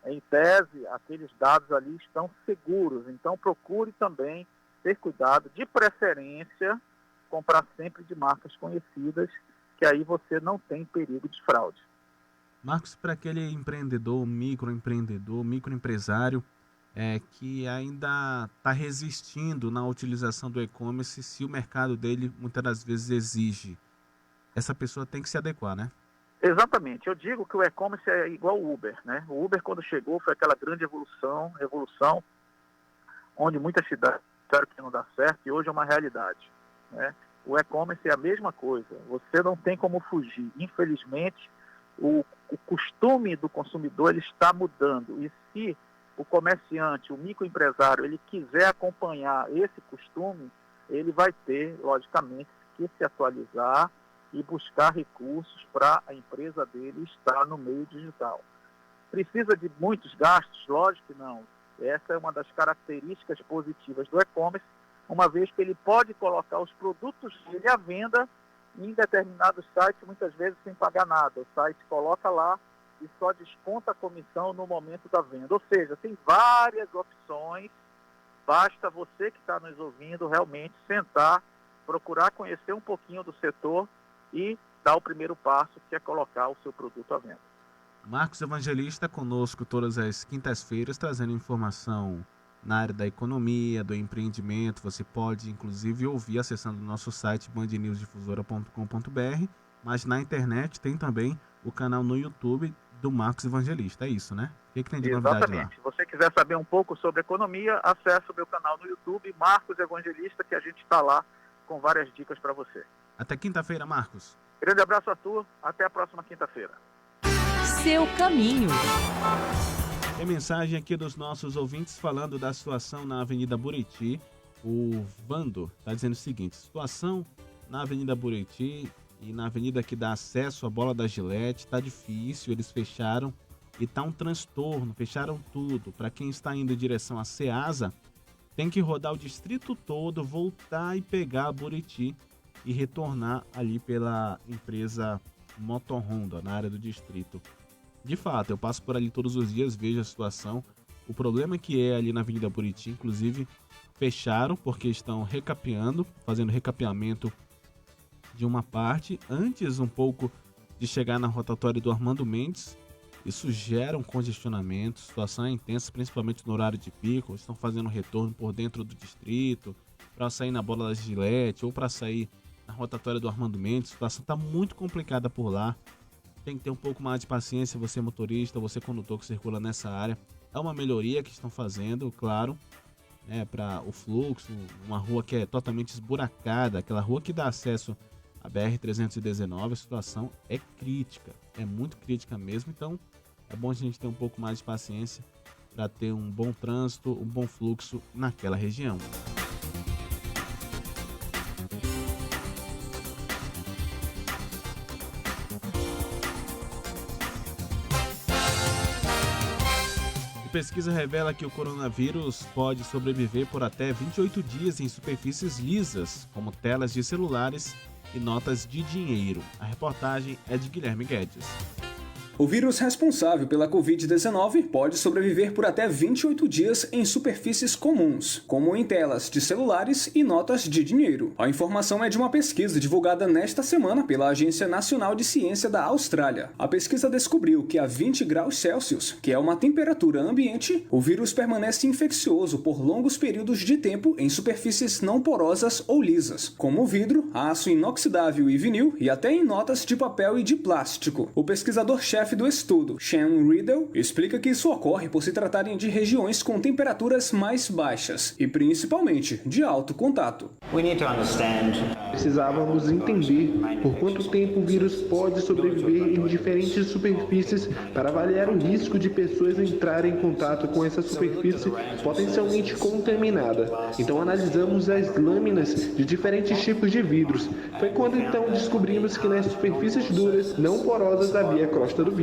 S6: em tese, aqueles dados ali estão seguros. Então, procure também ter cuidado, de preferência, comprar sempre de marcas conhecidas, que aí você não tem perigo de fraude.
S8: Marcos, para aquele empreendedor, microempresário, que ainda está resistindo na utilização do e-commerce, se o mercado dele muitas das vezes exige, essa pessoa tem que se adequar, né?
S6: Exatamente. Eu digo que o e-commerce é igual o Uber, né? O Uber, quando chegou, foi aquela grande revolução, onde muitas cidades disseram que não dá certo, e hoje é uma realidade, né? O e-commerce é a mesma coisa. Você não tem como fugir. Infelizmente, o costume do consumidor ele está mudando. E se o comerciante, o microempresário, ele quiser acompanhar esse costume, ele vai ter, logicamente, que se atualizar e buscar recursos para a empresa dele estar no meio digital. Precisa de muitos gastos? Lógico que não. Essa é uma das características positivas do e-commerce, uma vez que ele pode colocar os produtos dele à venda em determinados sites, muitas vezes sem pagar nada. O site coloca lá e só desconta a comissão no momento da venda. Ou seja, tem várias opções, basta você que está nos ouvindo realmente sentar, procurar conhecer um pouquinho do setor e dar o primeiro passo, que é colocar o seu produto à venda.
S8: Marcos Evangelista conosco todas as quintas-feiras, trazendo informação na área da economia, do empreendimento. Você pode, inclusive, ouvir acessando o nosso site bandnewsdifusora.com.br, mas na internet tem também o canal no YouTube do Marcos Evangelista. É isso, né? O que tem de novidade lá?
S6: Exatamente. Se você quiser saber um pouco sobre economia, acesse o meu canal no YouTube, Marcos Evangelista, que a gente está lá com várias dicas para você.
S8: Até quinta-feira, Marcos.
S6: Grande abraço, Arthur. Até a próxima quinta-feira.
S7: Seu caminho.
S8: Tem mensagem aqui dos nossos ouvintes falando da situação na Avenida Buriti. O Vando está dizendo o seguinte: situação na Avenida Buriti e na avenida que dá acesso à Bola da Gillette está difícil, eles fecharam e está um transtorno, fecharam tudo. Para quem está indo em direção a Ceasa, tem que rodar o distrito todo, voltar e pegar a Buriti e retornar ali pela empresa Motor Honda, na área do distrito. De fato, eu passo por ali todos os dias, vejo a situação. O problema que é ali na Avenida Buriti, inclusive, fecharam porque estão recapeando, fazendo recapeamento de uma parte, antes um pouco de chegar na rotatória do Armando Mendes. Isso gera um congestionamento, a situação é intensa, principalmente no horário de pico. Estão fazendo retorno por dentro do distrito, para sair na Bola da Gillette ou para sair na rotatória do Armando Mendes. A situação está muito complicada por lá. Tem que ter um pouco mais de paciência, você motorista, você condutor que circula nessa área. É uma melhoria que estão fazendo, claro, né, para o fluxo, uma rua que é totalmente esburacada, aquela rua que dá acesso à BR-319, a situação é crítica, é muito crítica mesmo, então é bom a gente ter um pouco mais de paciência para ter um bom trânsito, um bom fluxo naquela região. Pesquisa revela que o coronavírus pode sobreviver por até 28 dias em superfícies lisas, como telas de celulares e notas de dinheiro. A reportagem é de Guilherme Guedes.
S5: O vírus responsável pela Covid-19 pode sobreviver por até 28 dias em superfícies comuns, como em telas de celulares e notas de dinheiro. A informação é de uma pesquisa divulgada nesta semana pela Agência Nacional de Ciência da Austrália. A pesquisa descobriu que a 20 graus Celsius, que é uma temperatura ambiente, o vírus permanece infeccioso por longos períodos de tempo em superfícies não porosas ou lisas, como vidro, aço inoxidável e vinil e até em notas de papel e de plástico. O pesquisador-chefe do estudo, Sean Riddle, explica que isso ocorre por se tratarem de regiões com temperaturas mais baixas e principalmente de alto contato.
S12: Precisávamos entender por quanto tempo o vírus pode sobreviver em diferentes superfícies para avaliar o risco de pessoas entrarem em contato com essa superfície potencialmente contaminada. Então analisamos as lâminas de diferentes tipos de vidros. Foi quando então descobrimos que nas superfícies duras, não porosas, havia a crosta do vírus.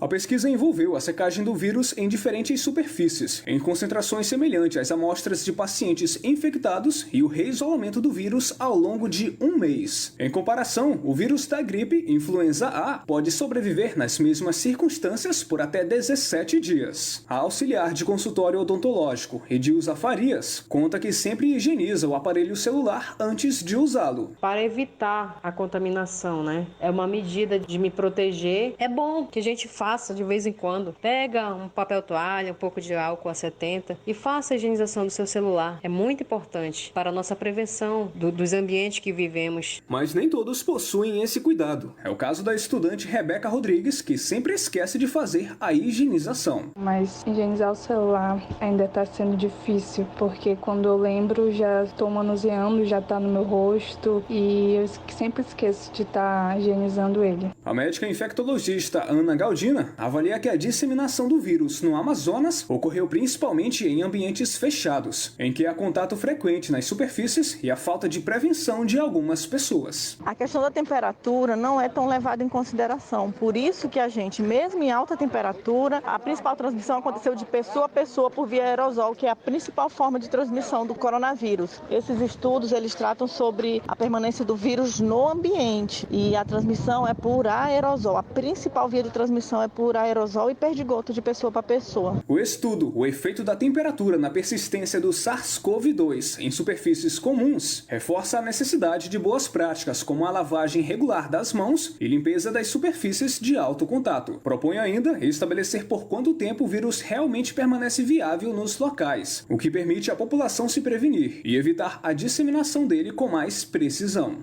S5: A pesquisa envolveu a secagem do vírus em diferentes superfícies, em concentrações semelhantes às amostras de pacientes infectados e o reisolamento do vírus ao longo de um mês. Em comparação, o vírus da gripe influenza A pode sobreviver nas mesmas circunstâncias por até 17 dias. A auxiliar de consultório odontológico, Edilza Farias, conta que sempre higieniza o aparelho celular antes de usá-lo.
S13: Para evitar a contaminação, né? É uma medida de me proteger. É bom que a gente faça de vez em quando. Pega um papel toalha, um pouco de álcool a 70 e faça a higienização do seu celular. É muito importante para a nossa prevenção dos ambientes que vivemos.
S5: Mas nem todos possuem esse cuidado. É o caso da estudante Rebeca Rodrigues, que sempre esquece de fazer a higienização.
S15: Mas higienizar o celular ainda está sendo difícil, porque quando eu lembro já estou manuseando, já está no meu rosto e eu sempre esqueço de estar higienizando ele.
S5: A médica infectologista Ana Galdina avalia que a disseminação do vírus no Amazonas ocorreu principalmente em ambientes fechados, em que há contato frequente nas superfícies e a falta de prevenção de algumas pessoas.
S25: A questão da temperatura não é tão levada em consideração, por isso que a gente, mesmo em alta temperatura, a principal transmissão aconteceu de pessoa a pessoa por via aerosol, que é a principal forma de transmissão do coronavírus. Esses estudos, eles tratam sobre a permanência do vírus no ambiente e a transmissão é por aerosol. A principal via de transmissão é por aerosol e perdigoto de pessoa para pessoa.
S5: O estudo, o efeito da temperatura na persistência do SARS-CoV-2 em superfícies comuns, reforça a necessidade de boas práticas como a lavagem regular das mãos e limpeza das superfícies de alto contato. Propõe ainda estabelecer por quanto tempo o vírus realmente permanece viável nos locais, o que permite à população se prevenir e evitar a disseminação dele com mais precisão.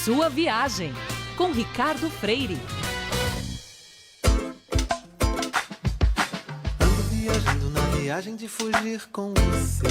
S7: Sua viagem, com Ricardo Freire.
S10: Ando viajando na viagem de fugir com você.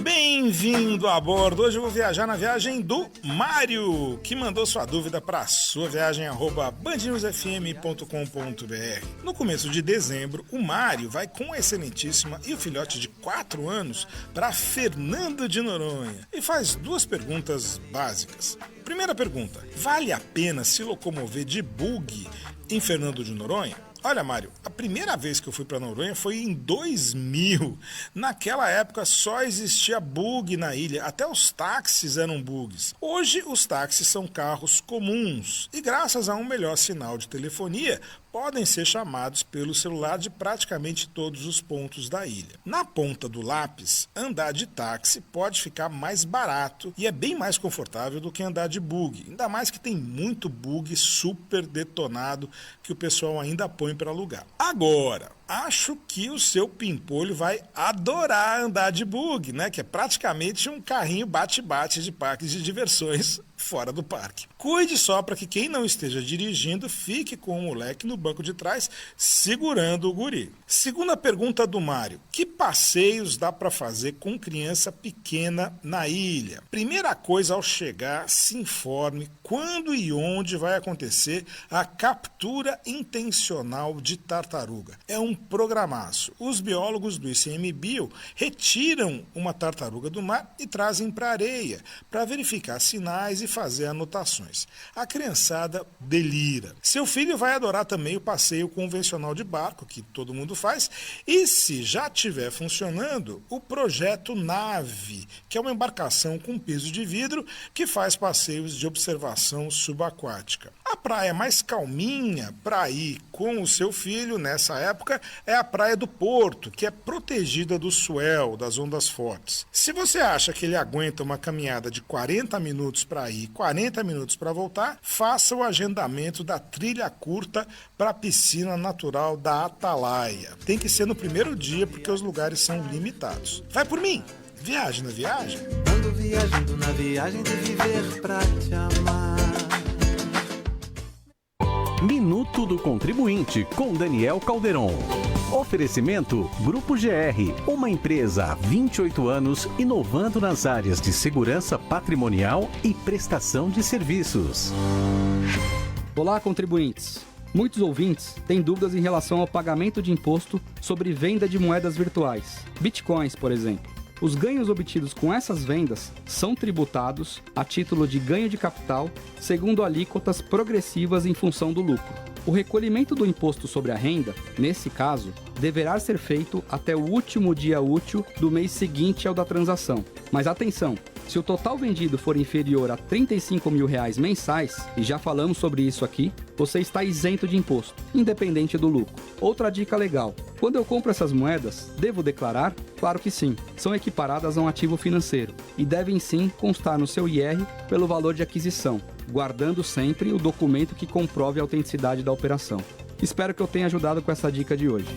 S11: Bem-vindo a bordo. Hoje eu vou viajar na viagem do Mário, que mandou sua dúvida para suaviagem@bandnewsfm.com.br. No começo de dezembro, o Mário vai com a excelentíssima e o filhote de 4 anos para Fernando de Noronha e faz 2 perguntas básicas. Primeira pergunta: vale a pena se locomover de bug em Fernando de Noronha? Olha, Mário, a primeira vez que eu fui para Noronha foi em 2000. Naquela época só existia bug na ilha, até os táxis eram bugs. Hoje os táxis são carros comuns e graças a um melhor sinal de telefonia, podem ser chamados pelo celular de praticamente todos os pontos da ilha. Na ponta do lápis, andar de táxi pode ficar mais barato e é bem mais confortável do que andar de bug, ainda mais que tem muito bug super detonado que o pessoal ainda põe para alugar. Agora, acho que o seu pimpolho vai adorar andar de bug, né? Que é praticamente um carrinho bate-bate de parques de diversões fora do parque. Cuide só para que quem não esteja dirigindo fique com o moleque no banco de trás segurando o guri. Segunda pergunta do Mário: que passeios dá para fazer com criança pequena na ilha? Primeira coisa, ao chegar, se informe quando e onde vai acontecer a captura intencional de tartaruga. É um programaço. Os biólogos do ICMBio retiram uma tartaruga do mar e trazem para a areia para verificar sinais e fazer anotações. A criançada delira. Seu filho vai adorar também o passeio convencional de barco, que todo mundo faz, e se já estiver funcionando, o projeto Nave, que é uma embarcação com piso de vidro que faz passeios de observação subaquática. A praia mais calminha para ir com o seu filho nessa época é a Praia do Porto, que é protegida do swell, das ondas fortes. Se você acha que ele aguenta uma caminhada de 40 minutos para ir, 40 minutos para voltar, faça o agendamento da trilha curta para a piscina natural da Atalaia. Tem que ser no primeiro dia porque os lugares são limitados. Vai por mim! Viagem na viagem.
S10: Ando viajando na viagem de viver pra te amar.
S20: Minuto do Contribuinte, com Daniel Calderon. Oferecimento Grupo GR, uma empresa há 28 anos inovando nas áreas de segurança patrimonial e prestação de serviços.
S14: Olá, contribuintes. Muitos ouvintes têm dúvidas em relação ao pagamento de imposto sobre venda de moedas virtuais, bitcoins, por exemplo. Os ganhos obtidos com essas vendas são tributados a título de ganho de capital, segundo alíquotas progressivas em função do lucro. O recolhimento do imposto sobre a renda, nesse caso, deverá ser feito até o último dia útil do mês seguinte ao da transação. Mas atenção! Se o total vendido for inferior a R$35 mil mensais, e já falamos sobre isso aqui, você está isento de imposto, independente do lucro. Outra dica legal: quando eu compro essas moedas, devo declarar? Claro que sim. São equiparadas a um ativo financeiro e devem sim constar no seu IR pelo valor de aquisição, guardando sempre o documento que comprove a autenticidade da operação. Espero que eu tenha ajudado com essa dica de hoje.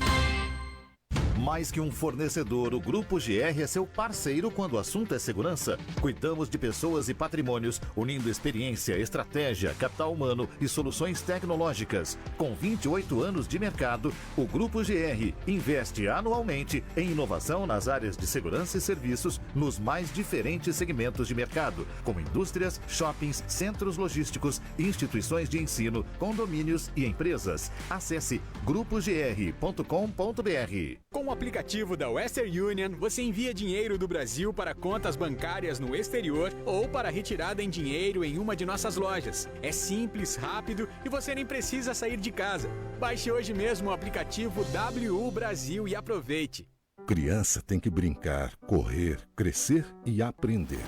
S16: Mais que um fornecedor, o Grupo GR é seu parceiro quando o assunto é segurança. Cuidamos de pessoas e patrimônios, unindo experiência, estratégia, capital humano e soluções tecnológicas. Com 28 anos de mercado, o Grupo GR investe anualmente em inovação nas áreas de segurança e serviços nos mais diferentes segmentos de mercado, como indústrias, shoppings, centros logísticos, instituições de ensino, condomínios e empresas. Acesse grupogr.com.br.
S17: Com o aplicativo da Western Union, você envia dinheiro do Brasil para contas bancárias no exterior ou para retirada em dinheiro em uma de nossas lojas. É simples, rápido e você nem precisa sair de casa. Baixe hoje mesmo o aplicativo WU Brasil e aproveite.
S3: Criança tem que brincar, correr, crescer e aprender.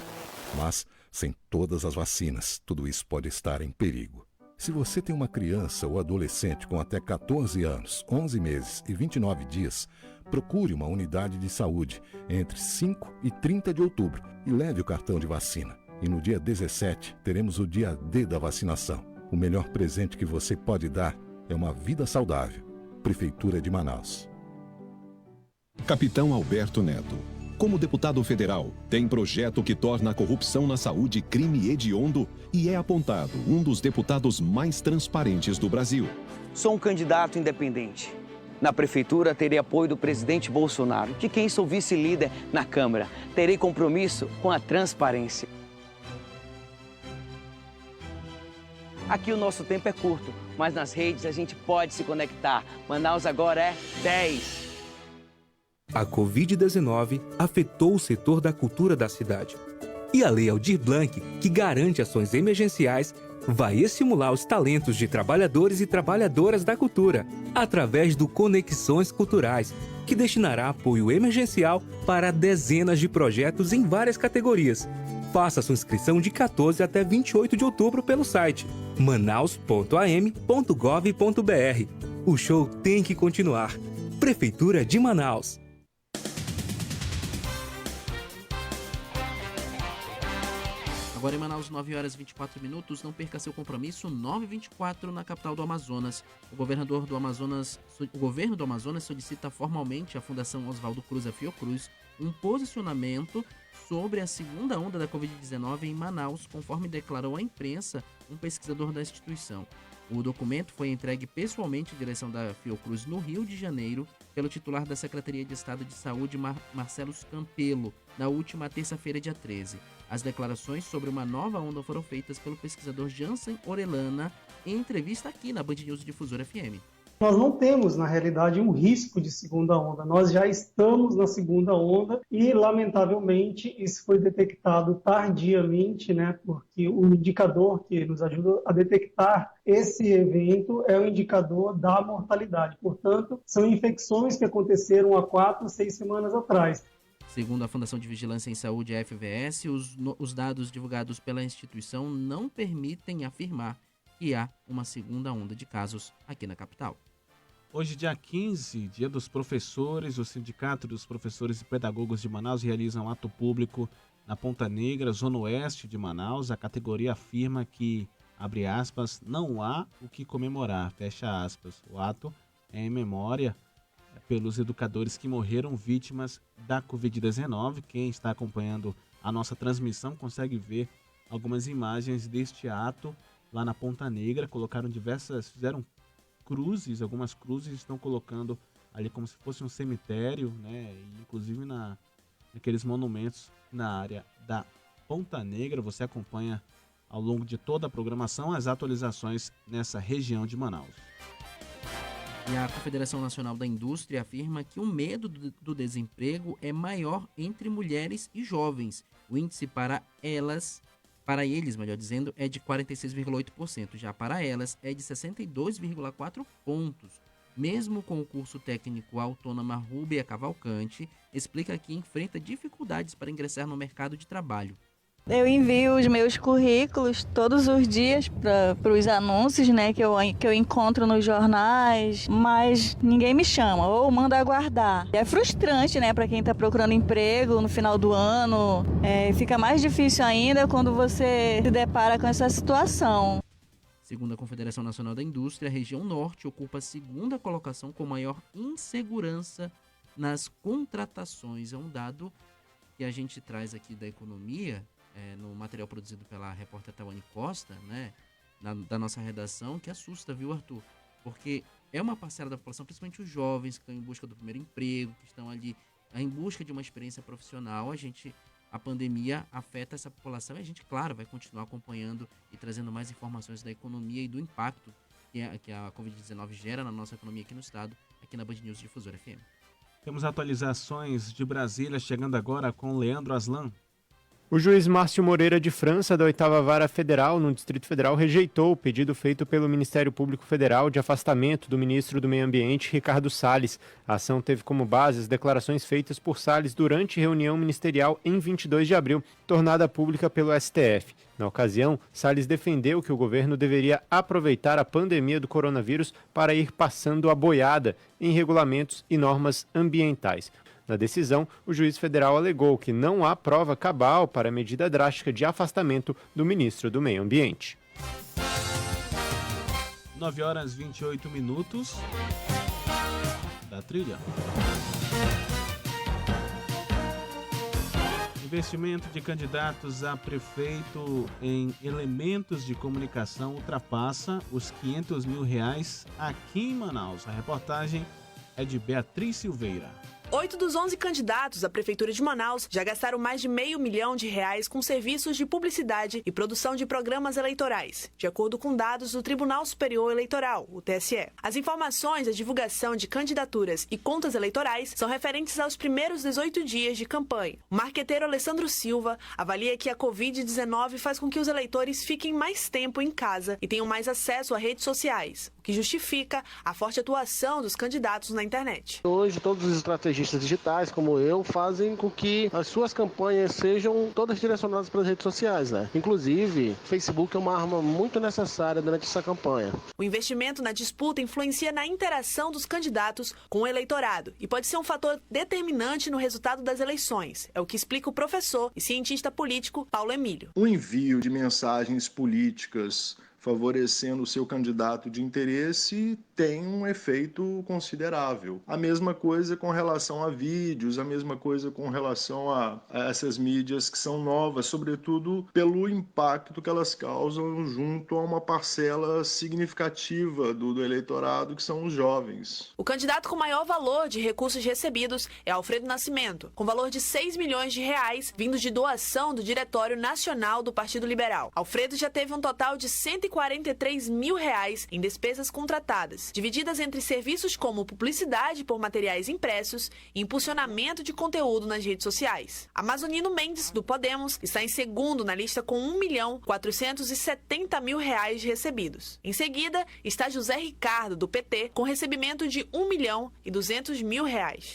S3: Mas, sem todas as vacinas, tudo isso pode estar em perigo. Se você tem uma criança ou adolescente com até 14 anos, 11 meses e 29 dias, procure uma unidade de saúde entre 5 e 30 de outubro e leve o cartão de vacina. E no dia 17, teremos o dia D da vacinação. O melhor presente que você pode dar é uma vida saudável. Prefeitura de Manaus.
S18: Capitão Alberto Neto. Como deputado federal, tem projeto que torna a corrupção na saúde crime hediondo e é apontado um dos deputados mais transparentes do Brasil.
S19: Sou um candidato independente. Na prefeitura, terei apoio do presidente Bolsonaro, de quem sou vice-líder na Câmara. Terei compromisso com a transparência. Aqui o nosso tempo é curto, mas nas redes a gente pode se conectar. Manaus agora é 10.
S21: A Covid-19 afetou o setor da cultura da cidade. E a Lei Aldir Blanc, que garante ações emergenciais, vai estimular os talentos de trabalhadores e trabalhadoras da cultura, através do Conexões Culturais, que destinará apoio emergencial para dezenas de projetos em várias categorias. Faça sua inscrição de 14 até 28 de outubro pelo site manaus.am.gov.br. O show tem que continuar. Prefeitura de Manaus.
S9: Agora em Manaus, 9 horas e 24 minutos, não perca seu compromisso, 9h24 na capital do Amazonas. O governo do Amazonas solicita formalmente à Fundação Oswaldo Cruz, a Fiocruz, um posicionamento sobre a segunda onda da Covid-19 em Manaus, conforme declarou à imprensa um pesquisador da instituição. O documento foi entregue pessoalmente à direção da Fiocruz no Rio de Janeiro pelo titular da Secretaria de Estado de Saúde, Marcelo Campelo, na última terça-feira, dia 13. As declarações sobre uma nova onda foram feitas pelo pesquisador Jansen Orellana em entrevista aqui na Band News Difusora FM.
S22: Nós não temos, na realidade, um risco de segunda onda. Nós já estamos na segunda onda e, lamentavelmente, isso foi detectado tardiamente, né? Porque o indicador que nos ajuda a detectar esse evento é o indicador da mortalidade. Portanto, são infecções que aconteceram há 4 a 6 semanas atrás.
S9: Segundo a Fundação de Vigilância em Saúde, a FVS, os dados divulgados pela instituição não permitem afirmar que há uma segunda onda de casos aqui na capital.
S8: Hoje, dia 15, dia dos professores, o Sindicato dos Professores e Pedagogos de Manaus realizam ato público na Ponta Negra, zona oeste de Manaus. A categoria afirma que, abre aspas, não há o que comemorar, fecha aspas. O ato é em memória pelos educadores que morreram vítimas da Covid-19. Quem está acompanhando a nossa transmissão consegue ver algumas imagens deste ato lá na Ponta Negra. Fizeram cruzes, algumas cruzes estão colocando ali como se fosse um cemitério, né? E, inclusive naqueles monumentos na área da Ponta Negra. Você acompanha ao longo de toda a programação as atualizações nessa região de Manaus.
S9: E a Confederação Nacional da Indústria afirma que o medo do desemprego é maior entre mulheres e jovens. O índice para eles, é de 46,8%. Já para elas, é de 62,4 pontos. Mesmo com o curso técnico, a autônoma Rúbia Cavalcante explica que enfrenta dificuldades para ingressar no mercado de trabalho.
S23: Eu envio os meus currículos todos os dias para os anúncios, né, que eu encontro nos jornais, mas ninguém me chama ou manda aguardar. É frustrante, né, para quem está procurando emprego no final do ano. Fica mais difícil ainda quando você se depara com essa situação.
S9: Segundo a Confederação Nacional da Indústria, a região norte ocupa a segunda colocação com maior insegurança nas contratações. É um dado que a gente traz aqui da economia, no material produzido pela repórter Tawane Costa, né, da nossa redação, que assusta, viu, Arthur? Porque é uma parcela da população, principalmente os jovens que estão em busca do primeiro emprego, que estão ali em busca de uma experiência profissional. A pandemia afeta essa população e a gente, claro, vai continuar acompanhando e trazendo mais informações da economia e do impacto que a Covid-19 gera na nossa economia aqui no estado, aqui na Band News Difusora FM.
S8: Temos atualizações de Brasília chegando agora com Leandro Aslan.
S1: O juiz Márcio Moreira de França, da 8ª Vara Federal, no Distrito Federal, rejeitou o pedido feito pelo Ministério Público Federal de afastamento do ministro do Meio Ambiente, Ricardo Salles. A ação teve como base as declarações feitas por Salles durante reunião ministerial em 22 de abril, tornada pública pelo STF. Na ocasião, Salles defendeu que o governo deveria aproveitar a pandemia do coronavírus para ir passando a boiada em regulamentos e normas ambientais. Na decisão, o juiz federal alegou que não há prova cabal para a medida drástica de afastamento do ministro do Meio Ambiente.
S8: 9h28 da trilha. Investimento de candidatos a prefeito em elementos de comunicação ultrapassa os R$500 mil aqui em Manaus. A reportagem é de Beatriz Silveira.
S2: 8 dos 11 candidatos à Prefeitura de Manaus já gastaram mais de R$500 milhão com serviços de publicidade e produção de programas eleitorais, de acordo com dados do Tribunal Superior Eleitoral, o TSE. As informações da divulgação de candidaturas e contas eleitorais são referentes aos primeiros 18 dias de campanha. O marqueteiro Alessandro Silva avalia que a Covid-19 faz com que os eleitores fiquem mais tempo em casa e tenham mais acesso a redes sociais, o que justifica a forte atuação dos candidatos na internet.
S4: Hoje, todos os estrategistas digitais, como eu, fazem com que as suas campanhas sejam todas direcionadas para as redes sociais, né? Inclusive, Facebook é uma arma muito necessária durante essa campanha.
S2: O investimento na disputa influencia na interação dos candidatos com o eleitorado e pode ser um fator determinante no resultado das eleições. É o que explica o professor e cientista político Paulo Emílio.
S6: O envio de mensagens políticas favorecendo o seu candidato de interesse tem um efeito considerável. A mesma coisa com relação a vídeos, a mesma coisa com relação a essas mídias que são novas, sobretudo pelo impacto que elas causam junto a uma parcela significativa do eleitorado, que são os jovens.
S2: O candidato com maior valor de recursos recebidos é Alfredo Nascimento, com valor de R$6 milhões, vindos de doação do Diretório Nacional do Partido Liberal. Alfredo já teve um total de R$143 mil em despesas contratadas, divididas entre serviços como publicidade por materiais impressos e impulsionamento de conteúdo nas redes sociais. Amazonino Mendes, do Podemos, está em segundo na lista com R$1.470.000 recebidos. Em seguida, está José Ricardo, do PT, com recebimento de R$1.200.000.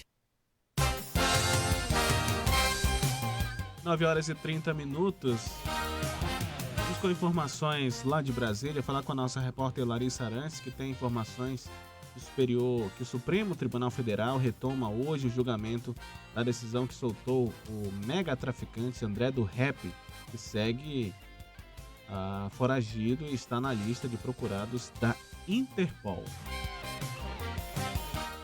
S8: 9h30. Vamos com informações lá de Brasília, falar com a nossa repórter Larissa Arantes, que tem informações que o Supremo Tribunal Federal retoma hoje o julgamento da decisão que soltou o mega traficante André do Rap, que segue foragido e está na lista de procurados da Interpol.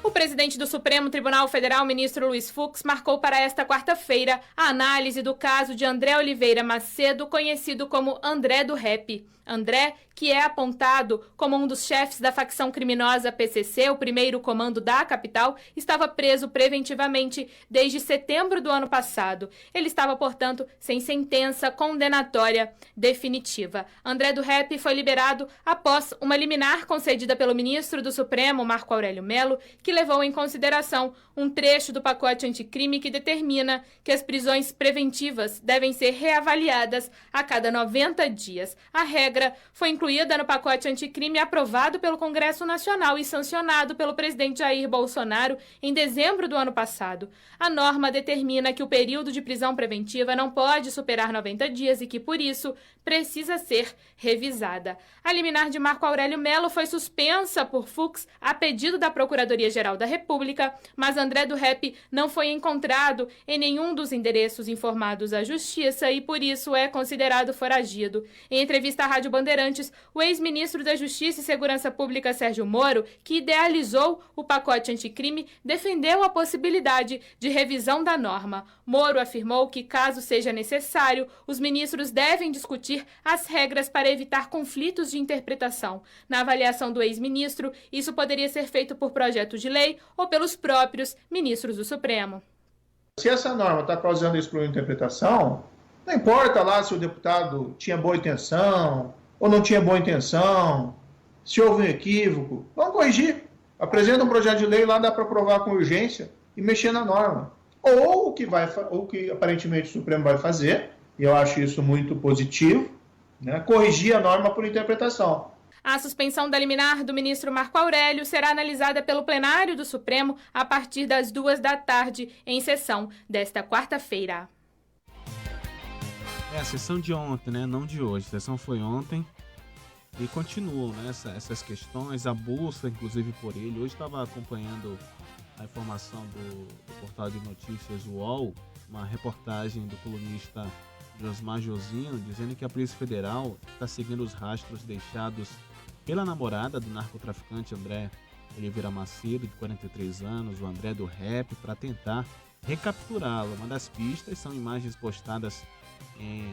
S24: O presidente do Supremo Tribunal Federal, ministro Luiz Fux, marcou para esta quarta-feira a análise do caso de André Oliveira Macedo, conhecido como André do Rap. André, que é apontado como um dos chefes da facção criminosa PCC, o primeiro comando da capital, estava preso preventivamente desde setembro do ano passado. Ele estava, portanto, sem sentença condenatória definitiva. André do Rap foi liberado após uma liminar concedida pelo ministro do Supremo, Marco Aurélio Mello, que levou em consideração um trecho do pacote anticrime que determina que as prisões preventivas devem ser reavaliadas a cada 90 dias. A regra foi incluída no pacote anticrime aprovado pelo Congresso Nacional e sancionado pelo presidente Jair Bolsonaro em dezembro do ano passado. A norma determina que o período de prisão preventiva não pode superar 90 dias e que, por isso, precisa ser revisada. A liminar de Marco Aurélio Mello foi suspensa por Fux a pedido da Procuradoria-Geral da República, mas André do Rap não foi encontrado em nenhum dos endereços informados à Justiça e, por isso, é considerado foragido. Em entrevista à Rádio Bandeirantes, o ex-ministro da Justiça e Segurança Pública, Sérgio Moro, que idealizou o pacote anticrime, defendeu a possibilidade de revisão da norma. Moro afirmou que, caso seja necessário, os ministros devem discutir as regras para evitar conflitos de interpretação. Na avaliação do ex-ministro, isso poderia ser feito por projeto de lei ou pelos próprios ministros do Supremo.
S26: Se essa norma está causando isso por interpretação, não importa lá se o deputado tinha boa intenção ou não tinha boa intenção, se houve um equívoco, vamos corrigir. Apresenta um projeto de lei, lá dá para aprovar com urgência e mexer na norma. Ou o que aparentemente o Supremo vai fazer e eu acho isso muito positivo, né? Corrigir a norma por interpretação.
S24: A suspensão da liminar do ministro Marco Aurélio será analisada pelo plenário do Supremo a partir das 2h, em sessão desta quarta-feira.
S8: A sessão de ontem, né? Não de hoje. A sessão foi ontem e continuam, né? Essas questões, a busca, inclusive, por ele. Hoje estava acompanhando a informação do portal de notícias UOL, uma reportagem do colunista Josmar Josino, dizendo que a Polícia Federal está seguindo os rastros deixados pela namorada do narcotraficante André Oliveira Macedo, de 43 anos, o André do Rap, para tentar recapturá-lo. Uma das pistas são imagens postadas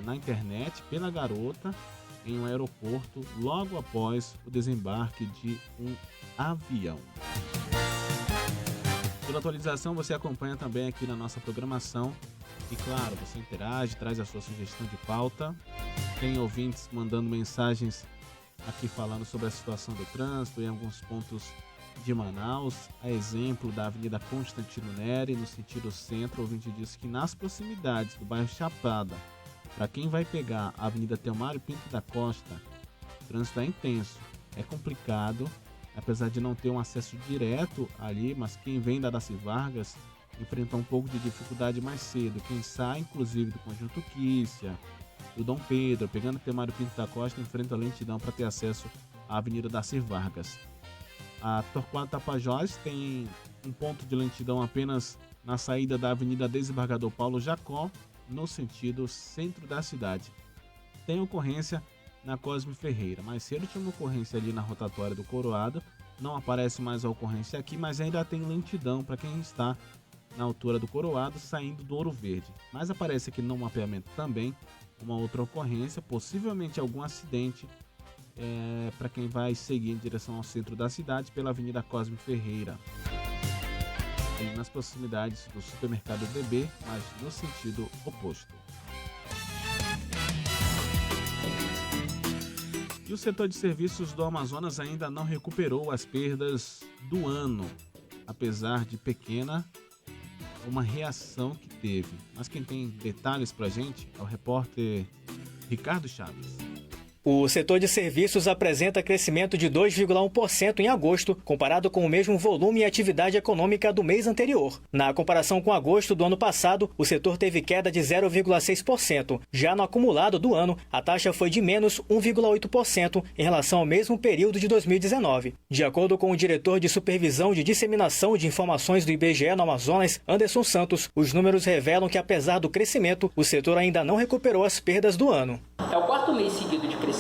S8: na internet pela garota em um aeroporto logo após o desembarque de um avião. Toda atualização você acompanha também aqui na nossa programação. E claro, você interage, traz a sua sugestão de pauta. Tem ouvintes mandando mensagens aqui falando sobre a situação do trânsito em alguns pontos de Manaus. A exemplo da Avenida Constantino Neri, no sentido centro, o ouvinte disse que nas proximidades do bairro Chapada, para quem vai pegar a Avenida Teomário Pinto da Costa, o trânsito é intenso, é complicado, apesar de não ter um acesso direto ali, mas quem vem da Darcy Vargas enfrenta um pouco de dificuldade mais cedo. Quem sai, inclusive, do Conjunto Quícia, do Dom Pedro, pegando o Teomário Pinto da Costa, enfrenta a lentidão para ter acesso à Avenida Darcy Vargas. A Torquato Tapajós tem um ponto de lentidão apenas na saída da Avenida Desembargador Paulo Jacó, no sentido centro da cidade. Tem ocorrência na Cosme Ferreira. Mais cedo tinha uma ocorrência ali na rotatória do Coroado. Não aparece mais a ocorrência aqui, mas ainda tem lentidão para quem está na altura do Coroado, saindo do Ouro Verde. Mas aparece aqui no mapeamento também uma outra ocorrência, possivelmente algum acidente para quem vai seguir em direção ao centro da cidade pela Avenida Cosme Ferreira, ali nas proximidades do supermercado BB, mas no sentido oposto. E o setor de serviços do Amazonas ainda não recuperou as perdas do ano, apesar de pequena, uma reação que teve. Mas quem tem detalhes pra gente é o repórter Ricardo Chaves.
S5: O setor de serviços apresenta crescimento de 2,1% em agosto, comparado com o mesmo volume e atividade econômica do mês anterior. Na comparação com agosto do ano passado, o setor teve queda de 0,6%. Já no acumulado do ano, a taxa foi de menos 1,8% em relação ao mesmo período de 2019. De acordo com o diretor de Supervisão de Disseminação de Informações do IBGE no Amazonas, Anderson Santos, os números revelam que, apesar do crescimento, o setor ainda não recuperou as perdas do ano.
S7: É o quarto mês seguido de crescimento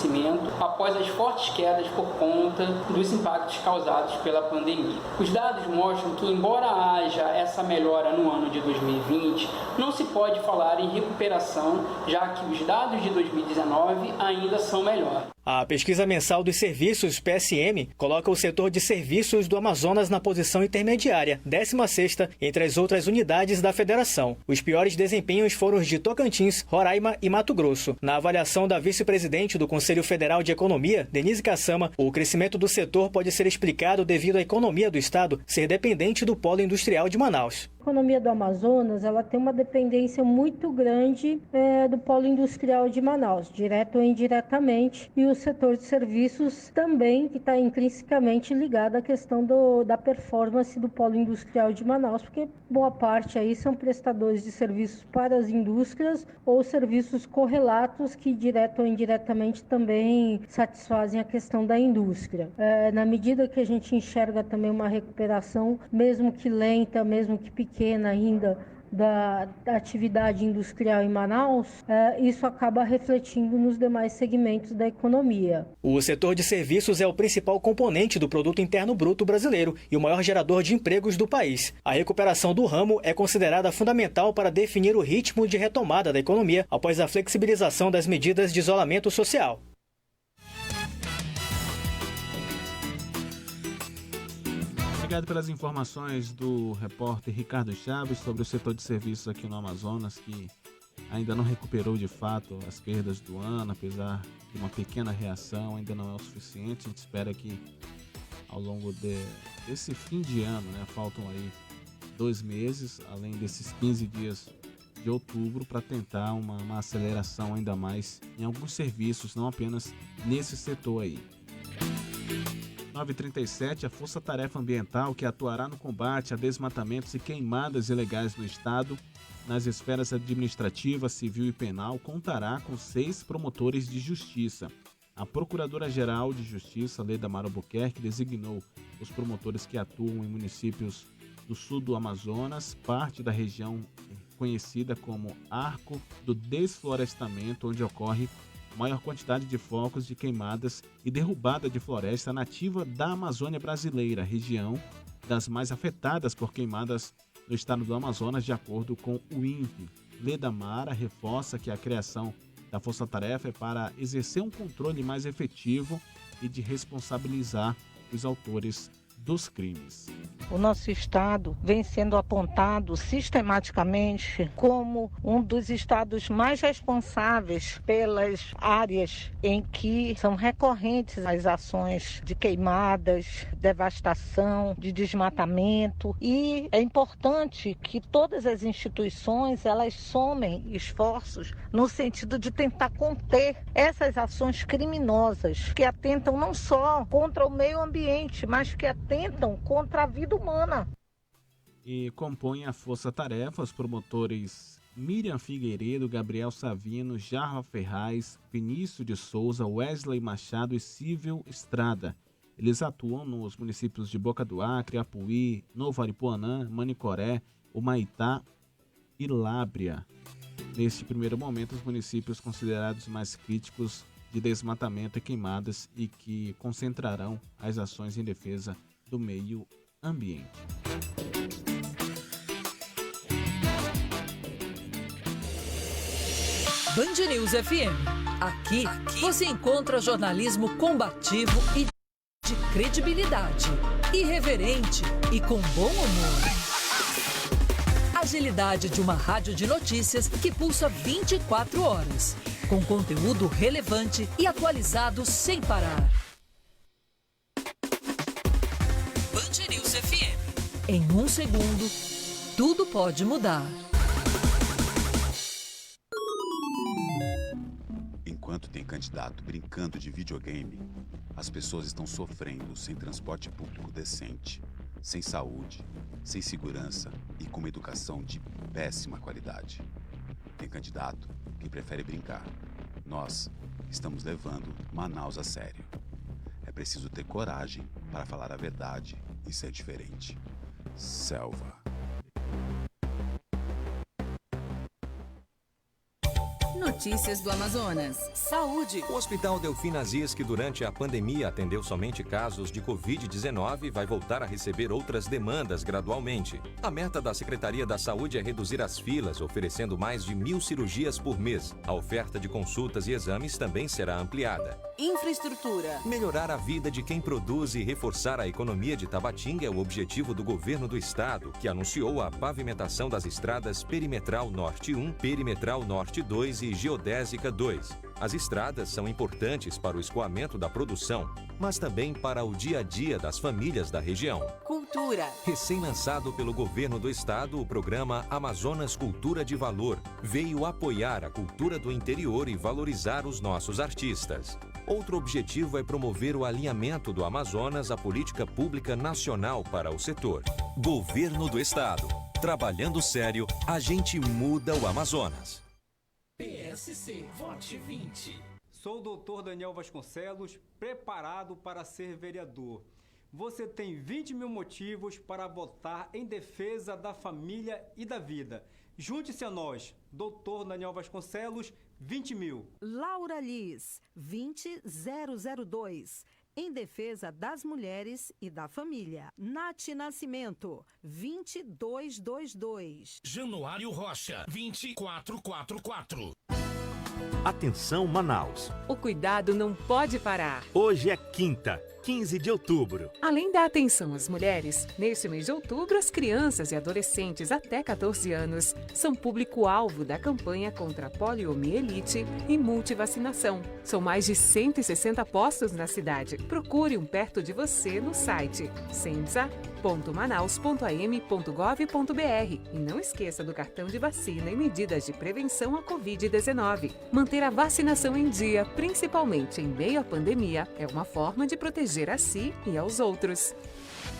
S7: após as fortes quedas por conta dos impactos causados pela pandemia. Os dados mostram que, embora haja essa melhora no ano de 2020, não se pode falar em recuperação, já que os dados de 2019 ainda são melhores.
S5: A pesquisa mensal dos serviços, PSM, coloca o setor de serviços do Amazonas na posição intermediária, 16ª, entre as outras unidades da federação. Os piores desempenhos foram os de Tocantins, Roraima e Mato Grosso. Na avaliação da vice-presidente do Conselho Federal de Economia, Denise Kassama, o crescimento do setor pode ser explicado devido à economia do estado ser dependente do polo industrial de Manaus.
S12: A economia do Amazonas ela tem uma dependência muito grande do polo industrial de Manaus, direto ou indiretamente, e o setor de serviços também, que está intrinsecamente ligado à questão da performance do polo industrial de Manaus, porque boa parte aí são prestadores de serviços para as indústrias ou serviços correlatos que direto ou indiretamente também satisfazem a questão da indústria. Na medida que a gente enxerga também uma recuperação, mesmo que lenta, mesmo que pequena ainda, da atividade industrial em Manaus, isso acaba refletindo nos demais segmentos da economia.
S5: O setor de serviços é o principal componente do Produto Interno Bruto brasileiro e o maior gerador de empregos do país. A recuperação do ramo é considerada fundamental para definir o ritmo de retomada da economia após a flexibilização das medidas de isolamento social.
S8: Obrigado pelas informações do repórter Ricardo Chaves sobre o setor de serviços aqui no Amazonas, que ainda não recuperou de fato as perdas do ano, apesar de uma pequena reação, ainda não é o suficiente. A gente espera que ao longo desse fim de ano, faltam aí 2 meses, além desses 15 dias de outubro para tentar uma aceleração ainda mais em alguns serviços, não apenas nesse setor aí. 9h37, a Força Tarefa Ambiental, que atuará no combate a desmatamentos e queimadas ilegais no Estado, nas esferas administrativa, civil e penal, contará com 6 promotores de justiça. A Procuradora-Geral de Justiça, Leda Mara Albuquerque, designou os promotores que atuam em municípios do sul do Amazonas, parte da região conhecida como Arco do Desflorestamento, onde ocorre maior quantidade de focos de queimadas e derrubada de floresta nativa da Amazônia brasileira, região das mais afetadas por queimadas no estado do Amazonas, de acordo com o INPE. Leda Mara reforça que a criação da Força Tarefa é para exercer um controle mais efetivo e de responsabilizar os autores dos crimes.
S10: O nosso estado vem sendo apontado sistematicamente como um dos estados mais responsáveis pelas áreas em que são recorrentes as ações de queimadas, devastação, de desmatamento, e é importante que todas as instituições elas somem esforços no sentido de tentar conter essas ações criminosas que atentam não só contra o meio ambiente, mas que atentam contra a vida humana.
S8: E compõem a força-tarefa os promotores Miriam Figueiredo, Gabriel Savino, Jarva Ferraz, Vinícius de Souza, Wesley Machado e Cível Estrada. Eles atuam nos municípios de Boca do Acre, Apuí, Novo Aripuanã, Manicoré, Humaitá e Lábrea. Neste primeiro momento, os municípios considerados mais críticos de desmatamento e queimadas e que concentrarão as ações em defesa do meio ambiente.
S11: Band News FM. Aqui você encontra jornalismo combativo e de credibilidade, irreverente e com bom humor. Agilidade de uma rádio de notícias que pulsa 24 horas, com conteúdo relevante e atualizado sem parar. Band News FM. Em um segundo, tudo pode mudar.
S13: Enquanto tem candidato brincando de videogame, as pessoas estão sofrendo sem transporte público decente, sem saúde, sem segurança e com uma educação de péssima qualidade. Tem candidato que prefere brincar. Nós estamos levando Manaus a sério. É preciso ter coragem para falar a verdade e ser diferente. Selva.
S15: Notícias do Amazonas. Saúde.
S20: O Hospital Delfina Aziz, que durante a pandemia atendeu somente casos de Covid-19, vai voltar a receber outras demandas gradualmente. A meta da Secretaria da Saúde é reduzir as filas, oferecendo mais de 1.000 cirurgias por mês. A oferta de consultas e exames também será ampliada.
S15: Infraestrutura.
S20: Melhorar a vida de quem produz e reforçar a economia de Tabatinga é o objetivo do governo do estado, que anunciou a pavimentação das estradas Perimetral Norte 1, Perimetral Norte 2 e Geodésica 2. As estradas são importantes para o escoamento da produção, mas também para o dia a dia das famílias da região.
S15: Cultura.
S20: Recém-lançado pelo governo do estado, o programa Amazonas Cultura de Valor veio apoiar a cultura do interior e valorizar os nossos artistas. Outro objetivo é promover o alinhamento do Amazonas à política pública nacional para o setor. Governo do estado. Trabalhando sério, a gente muda o Amazonas.
S25: PSC, vote 20. Sou o Dr. Daniel Vasconcelos, preparado para ser vereador. Você tem 20 mil motivos para votar em defesa da família e da vida. Junte-se a nós, Dr. Daniel Vasconcelos, 20 mil.
S27: Laura Liz, 20002. Em defesa das mulheres e da família. Nath Nascimento, 2222.
S28: Januário Rocha, 2444.
S29: Atenção, Manaus.
S30: O cuidado não pode parar.
S29: Hoje é quinta, 15 de outubro.
S30: Além da atenção às mulheres, neste mês de outubro, as crianças e adolescentes até 14 anos são público-alvo da campanha contra a poliomielite e multivacinação. São mais de 160 postos na cidade. Procure um perto de você no site sensa.gov.br. www.manaus.am.gov.br. E não esqueça do cartão de vacina e medidas de prevenção à Covid-19. Manter a vacinação em dia, principalmente em meio à pandemia, é uma forma de proteger a si e aos outros.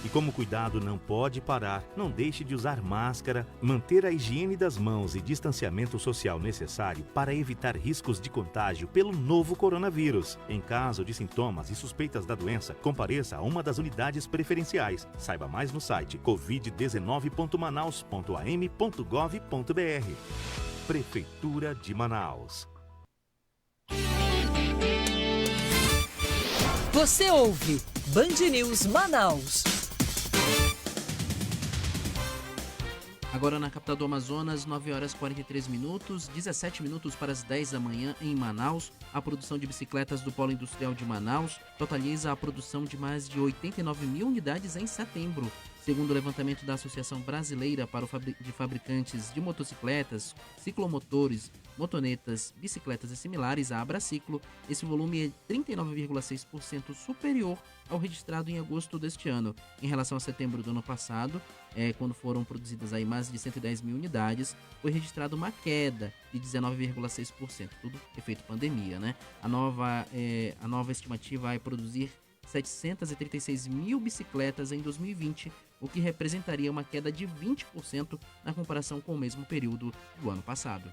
S29: E como o cuidado não pode parar, não deixe de usar máscara, manter a higiene das mãos e distanciamento social necessário para evitar riscos de contágio pelo novo coronavírus. Em caso de sintomas e suspeitas da doença, compareça a uma das unidades preferenciais. Saiba mais no site covid19.manaus.am.gov.br. Prefeitura de Manaus.
S11: Você ouve Band News Manaus.
S3: Agora na capital do Amazonas, 9 horas e 43 minutos, 17 minutos para as 10 da manhã em Manaus. A produção de bicicletas do Polo Industrial de Manaus totaliza a produção de mais de 89 mil unidades em setembro. Segundo o levantamento da Associação Brasileira de Fabricantes de Motocicletas, Ciclomotores, Motonetas, Bicicletas e Similares, a Abraciclo, esse volume é 39,6% superior ao registrado em agosto deste ano. Em relação a setembro do ano passado, quando foram produzidas aí mais de 110 mil unidades, foi registrada uma queda de 19,6%, tudo efeito pandemia, né? A nova estimativa é produzir 736 mil bicicletas em 2020, o que representaria uma queda de 20% na comparação com o mesmo período do ano passado.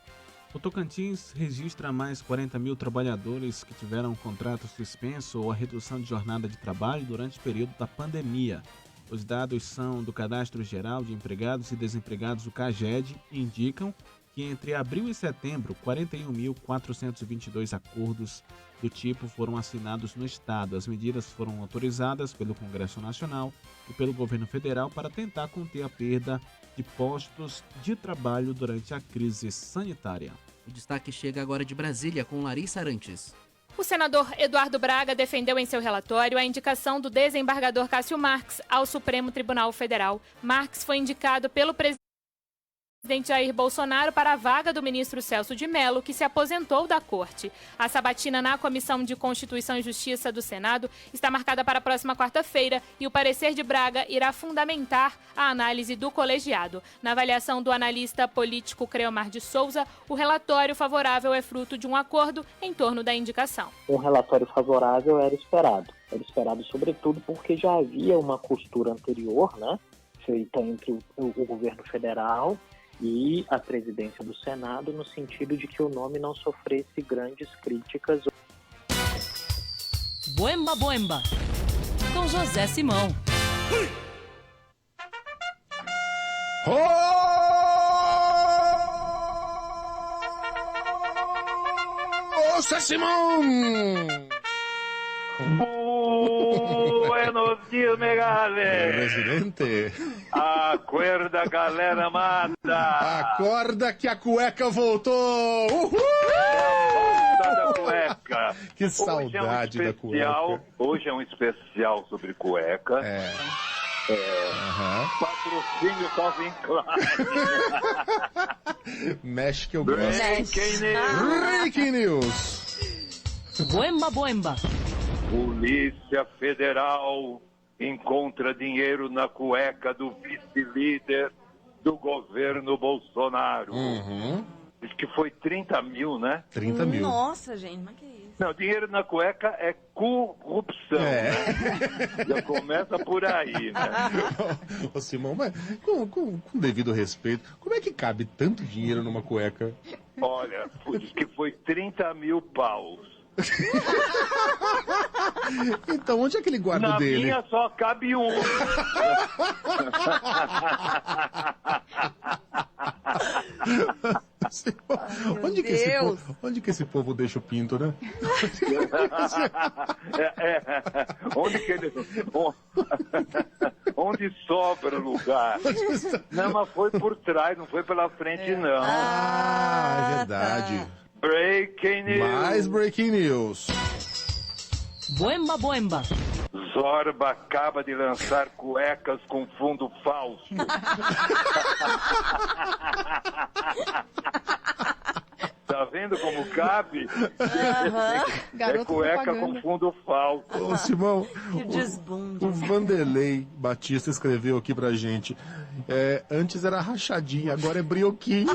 S8: O Tocantins registra mais 40 mil trabalhadores que tiveram contrato suspenso ou a redução de jornada de trabalho durante o período da pandemia. Os dados são do Cadastro Geral de Empregados e Desempregados, o CAGED, e indicam que entre abril e setembro, 41.422 acordos do tipo foram assinados no Estado. As medidas foram autorizadas pelo Congresso Nacional e pelo Governo Federal para tentar conter a perda de postos de trabalho durante a crise sanitária.
S3: O destaque chega agora de Brasília com Larissa Arantes.
S24: O senador Eduardo Braga defendeu em seu relatório a indicação do desembargador Cássio Marques ao Supremo Tribunal Federal. Marques foi indicado pelo presidente Jair Bolsonaro para a vaga do ministro Celso de Mello, que se aposentou da corte. A sabatina na Comissão de Constituição e Justiça do Senado está marcada para a próxima quarta-feira e o parecer de Braga irá fundamentar a análise do colegiado. Na avaliação do analista político Creomar de Souza, o relatório favorável é fruto de um acordo em torno da indicação.
S9: Um relatório favorável era esperado sobretudo porque já havia uma costura anterior, né, feita entre o governo federal e a presidência do Senado, no sentido de que o nome não sofresse grandes críticas.
S11: Boemba Boemba, com José Simão.
S14: José Simão!
S16: Buenos dias, Megale!
S14: Presidente!
S16: Acorda, galera amada!
S14: Acorda que a cueca voltou! Uhul!
S16: Da cueca!
S14: Que saudade da cueca!
S16: Hoje é um especial sobre cueca. Patrocínio Calvin Klein.
S14: Mexe que eu gosto.
S16: Breaking
S14: News!
S11: Boemba Boemba!
S16: Polícia Federal encontra dinheiro na cueca do vice-líder do governo Bolsonaro. Diz que foi 30 mil, né?
S14: 30 mil.
S17: Nossa, gente, mas que isso?
S16: Não, dinheiro na cueca é corrupção, né? Já começa por aí, né?
S14: Ô Simão, mas com devido respeito, como é que cabe tanto dinheiro numa cueca?
S16: Olha, diz que foi 30 mil paus.
S14: Então, onde é que ele guarda dele?
S16: Na minha só cabe um.
S14: Onde que esse povo deixa o pinto, né?
S16: Onde sobra lugar. Não, mas foi por trás, não foi pela frente, não.
S14: É verdade.
S16: Breaking news.
S14: Mais breaking news.
S11: Boemba Boemba.
S16: Zorba acaba de lançar cuecas com fundo falso. Tá vendo como cabe?
S1: Garoto
S16: cueca
S1: propaganda.
S16: com fundo falso.
S14: Ô, Simão,
S1: Que desbunde.
S14: o Vanderlei Batista escreveu aqui pra gente. Antes era rachadinha, agora é brioquinho.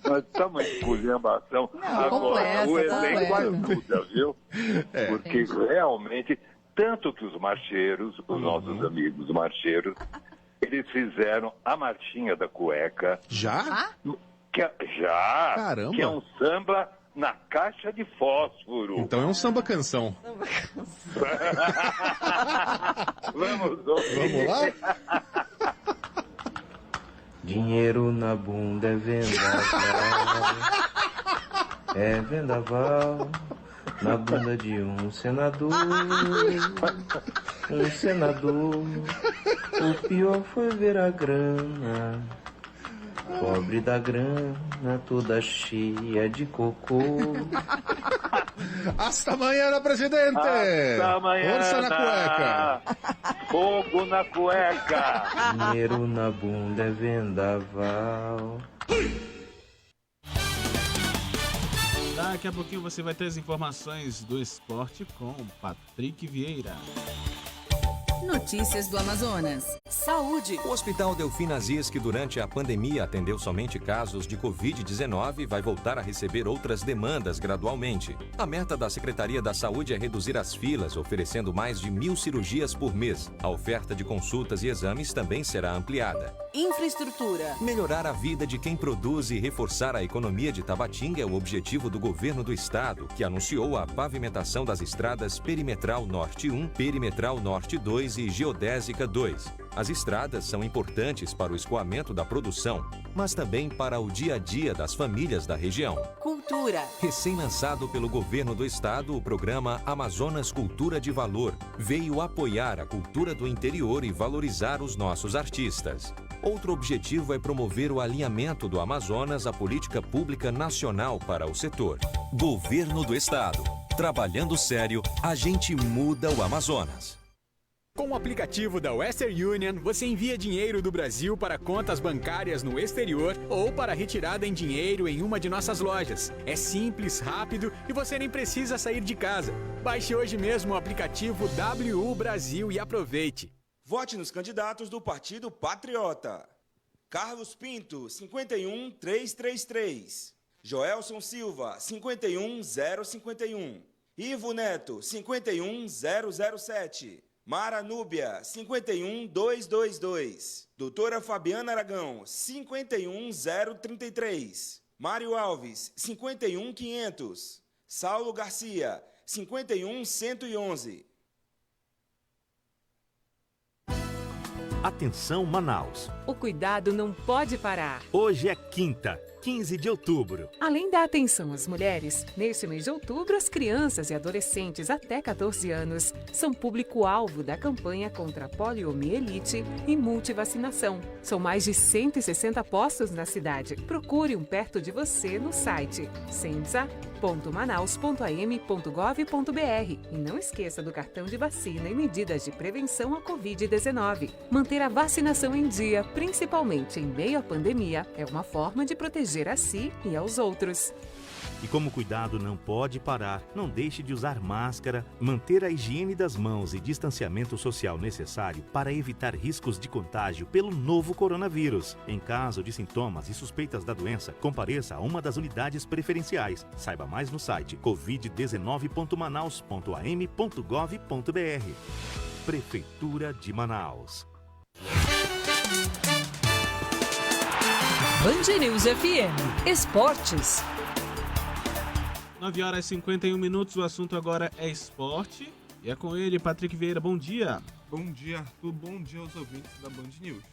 S16: Mas tá uma esculhambação. Agora, o elenco ajuda, viu? Porque realmente, tanto que os marcheiros, os nossos amigos marcheiros, eles fizeram a marchinha da cueca.
S14: Já?
S16: Já!
S14: Caramba!
S16: Que é um samba na caixa de fósforo.
S14: Então é um samba-canção.
S16: Vamos lá?
S2: Dinheiro na bunda é vendaval, é vendaval, na bunda de um senador, o pior foi ver a grana, pobre da grana, toda cheia de cocô.
S14: Hasta amanhã, presidente!
S16: Hasta amanhã!
S14: Força na cueca!
S16: Fogo na cueca!
S2: Dinheiro na bunda é vendaval.
S8: Daqui a pouquinho você vai ter as informações do esporte com Patrick Vieira.
S15: Notícias do Amazonas. Saúde.
S20: O Hospital Delfina Aziz, que durante a pandemia atendeu somente casos de Covid-19, vai voltar a receber outras demandas gradualmente. A meta da Secretaria da Saúde é reduzir as filas, oferecendo mais de 1.000 cirurgias por mês. A oferta de consultas e exames também será ampliada.
S15: Infraestrutura.
S20: Melhorar a vida de quem produz e reforçar a economia de Tabatinga é o objetivo do governo do estado, que anunciou a pavimentação das estradas Perimetral Norte 1, Perimetral Norte 2 e Geodésica 2. As estradas são importantes para o escoamento da produção, mas também para o dia a dia das famílias da região.
S15: Cultura.
S20: Recém-lançado pelo governo do estado, o programa Amazonas Cultura de Valor veio apoiar a cultura do interior e valorizar os nossos artistas. Outro objetivo é promover o alinhamento do Amazonas à política pública nacional para o setor. Governo do estado. Trabalhando sério, a gente muda o Amazonas.
S4: Com o aplicativo da Western Union, você envia dinheiro do Brasil para contas bancárias no exterior ou para retirada em dinheiro em uma de nossas lojas. É simples, rápido e você nem precisa sair de casa. Baixe hoje mesmo o aplicativo WU Brasil e aproveite.
S6: Vote nos candidatos do Partido Patriota. Carlos Pinto, 51333. Joelson Silva, 51051. Ivo Neto, 51007. Mara Núbia, 51222. Doutora Fabiana Aragão, 51033. Mário Alves, 51500. Saulo Garcia, 51111.
S29: Atenção, Manaus.
S30: O cuidado não pode parar.
S29: Hoje é quinta, 15 de outubro.
S30: Além da atenção às mulheres, neste mês de outubro, as crianças e adolescentes até 14 anos são público-alvo da campanha contra a poliomielite e multivacinação. São mais de 160 postos na cidade. Procure um perto de você no site censa.manaus.am.gov.br e não esqueça do cartão de vacina e medidas de prevenção à Covid-19. Manter a vacinação em dia, principalmente em meio à pandemia, é uma forma de proteger a si e aos outros.
S29: E como o cuidado não pode parar, não deixe de usar máscara, manter a higiene das mãos e distanciamento social necessário para evitar riscos de contágio pelo novo coronavírus. Em caso de sintomas e suspeitas da doença, compareça a uma das unidades preferenciais. Saiba mais no site covid19.manaus.am.gov.br. Prefeitura de Manaus.
S11: Band News FM Esportes.
S8: 9 horas e 51 minutos, o assunto agora é esporte. E é com ele, Patrick Vieira. Bom dia.
S17: Bom dia, Arthur. Bom dia aos ouvintes da Band News.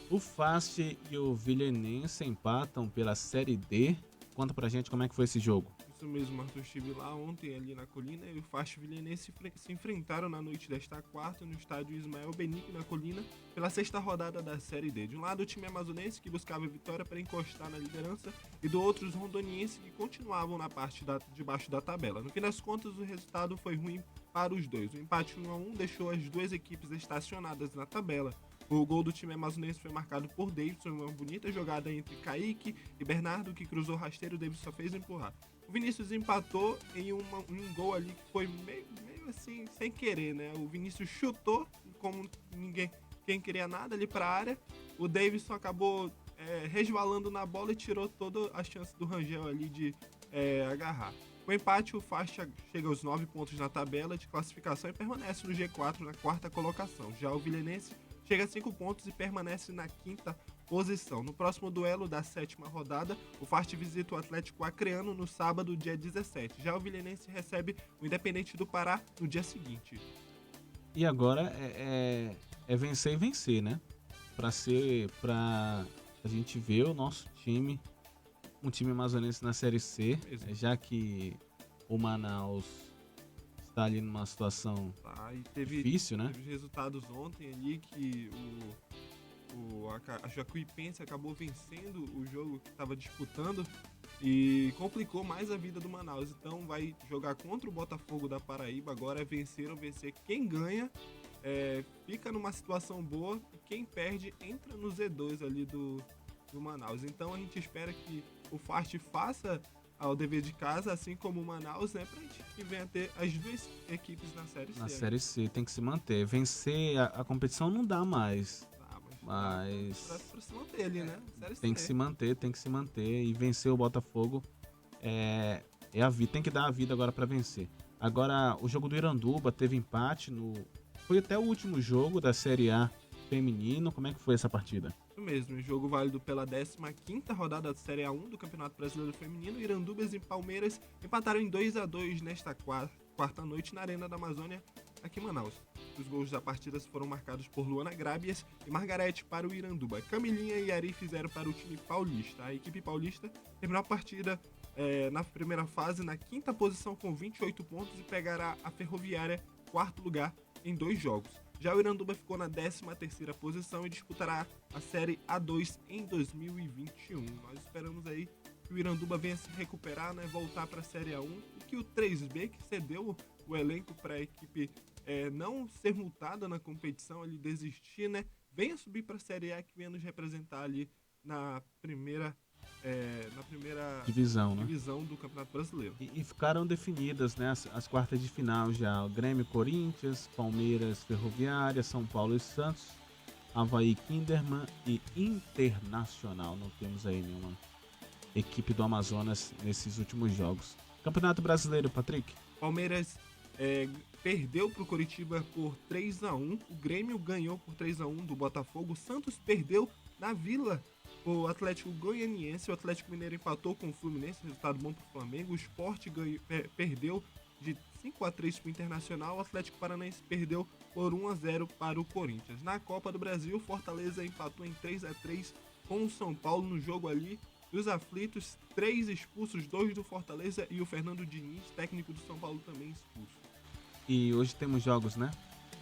S8: O Fast e o Vilhenense empatam pela Série D. Conta pra gente como é que foi esse jogo.
S17: Isso mesmo, Arthur. Estive lá ontem ali na Colina e o Fast e o Vilhenense se enfrentaram na noite desta quarta no estádio Ismael Benique na Colina pela sexta rodada da Série D. De um lado o time amazonense que buscava vitória para encostar na liderança e do outro os rondonienses que continuavam na parte de baixo da tabela. No fim das contas o resultado foi ruim para os dois. O empate 1-1 deixou as duas equipes estacionadas na tabela. O gol do time amazonense foi marcado por Davidson, uma bonita jogada entre Kaique e Bernardo, que cruzou rasteiro, o Davidson só fez empurrar. O Vinícius empatou em um gol ali que foi meio assim, sem querer, né? O Vinícius chutou, como quem queria nada ali para a área. O Davidson acabou resvalando na bola e tirou toda a chance do Rangel ali de agarrar. Com o empate, o Faixa chega aos 9 pontos na tabela de classificação e permanece no G4 na 4ª colocação. Já o Vilenense chega a 5 pontos e permanece na 5ª posição. No próximo duelo da 7ª rodada, o Faixa visita o Atlético Acreano no sábado, dia 17. Já o Vilenense recebe o Independente do Pará no dia seguinte.
S8: E agora é vencer e vencer, né? Pra a gente ver o nosso time, um time amazonense na Série C, já que o Manaus está ali numa situação difícil, né?
S17: Teve resultados ontem ali que a Jacuipense acabou vencendo o jogo que estava disputando e complicou mais a vida do Manaus. Então vai jogar contra o Botafogo da Paraíba, agora é vencer ou vencer. Quem ganha fica numa situação boa e quem perde entra no Z2 ali do Manaus. Então a gente espera que o Fast faça o dever de casa, assim como o Manaus, né, pra gente que venha ter as duas equipes na Série C.
S8: Na Série C tem que se manter. Vencer a competição não dá mais. Mas
S17: pra se manter ali, né? Série C.
S8: Tem que se manter e vencer o Botafogo a vida, tem que dar a vida agora para vencer. Agora, o jogo do Iranduba teve empate foi até o último jogo da Série A feminino. Como é que foi essa partida?
S17: Isso mesmo, jogo válido pela 15ª rodada da Série A1 do Campeonato Brasileiro Feminino. Irandubas e Palmeiras empataram em 2-2 nesta quarta noite na Arena da Amazônia, aqui em Manaus. Os gols da partida foram marcados por Luana Grábias e Margarete para o Iranduba. Camilinha e Ari fizeram para o time paulista. A equipe paulista terminou a partida na primeira fase na 5ª posição com 28 pontos e pegará a Ferroviária, 4º lugar, em 2 jogos. Já o Iranduba ficou na 13ª posição e disputará a Série A2 em 2021. Nós esperamos aí que o Iranduba venha se recuperar, né, voltar para a Série A1 e que o 3B, que cedeu o elenco para a equipe não ser multada na competição, ele desistir, né, venha subir para a Série A, que venha nos representar ali na primeira
S8: divisão, né?
S17: Divisão do Campeonato Brasileiro.
S8: E ficaram definidas, né, as quartas de final já. O Grêmio Corinthians, Palmeiras Ferroviária, São Paulo e Santos, Avaí Kinderman e Internacional. Não temos aí nenhuma equipe do Amazonas nesses últimos jogos. Campeonato Brasileiro, Patrick.
S17: Palmeiras perdeu para o Coritiba por 3-1. O Grêmio ganhou por 3-1 do Botafogo. O Santos perdeu na Vila o Atlético Goianiense. O Atlético Mineiro empatou com o Fluminense, resultado bom para o Flamengo. O Sport perdeu de 5-3 para o Internacional. O Atlético Paranaense perdeu por 1-0 para o Corinthians. Na Copa do Brasil, o Fortaleza empatou em 3-3 com o São Paulo no jogo ali dos aflitos. 3 expulsos, 2 do Fortaleza e o Fernando Diniz, técnico do São Paulo, também expulso.
S8: E hoje temos jogos, né?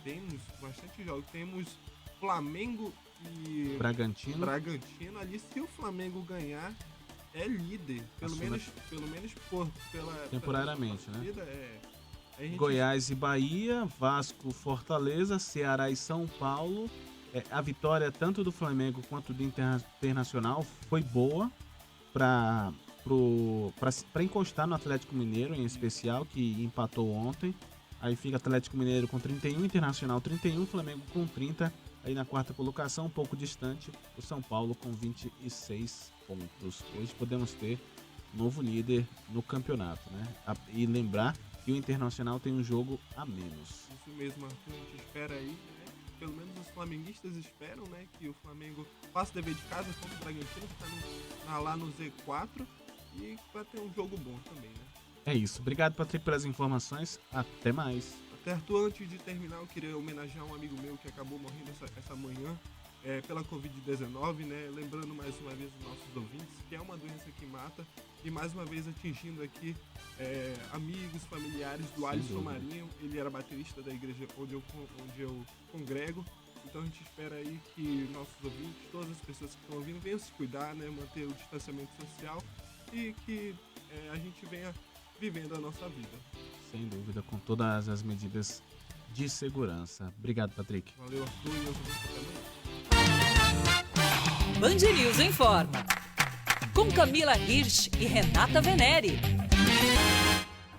S17: Temos bastante jogos. Temos Flamengo e
S8: Bragantino
S17: ali. Se o Flamengo ganhar, é líder, pelo menos
S8: temporariamente,
S17: pela
S8: né?
S17: Gente...
S8: Goiás e Bahia, Vasco, Fortaleza, Ceará e São Paulo. A vitória tanto do Flamengo quanto do Internacional foi boa para encostar no Atlético Mineiro, em especial, que empatou ontem. Aí fica Atlético Mineiro com 31, Internacional 31, Flamengo com 30. Aí na 4ª colocação, um pouco distante, o São Paulo com 26 pontos. Hoje podemos ter novo líder no campeonato, né? E lembrar que o Internacional tem um jogo a menos.
S17: Isso mesmo, Arthur, a gente espera aí, né? Pelo menos os flamenguistas esperam, né, que o Flamengo faça o dever de casa contra o Bragantino, que está lá no Z4, e vai ter um jogo bom também, né?
S8: É isso. Obrigado, Patrick, pelas informações. Até mais.
S17: Até, Arthur, antes de terminar, eu queria homenagear um amigo meu que acabou morrendo essa manhã pela Covid-19, né? Lembrando mais uma vez os nossos ouvintes que é uma doença que mata e mais uma vez atingindo aqui amigos, familiares do Alisson Marinho. Ele era baterista da igreja onde eu congrego. Então a gente espera aí que nossos ouvintes, todas as pessoas que estão ouvindo, venham se cuidar, né? Manter o distanciamento social e que a gente venha vivendo a nossa vida.
S8: Sem dúvida, com todas as medidas de segurança. Obrigado, Patrick.
S17: Valeu, Arthur, e eu vou até amanhã.
S11: Band News Informa. Com Camila Hirsch e Renata Venere.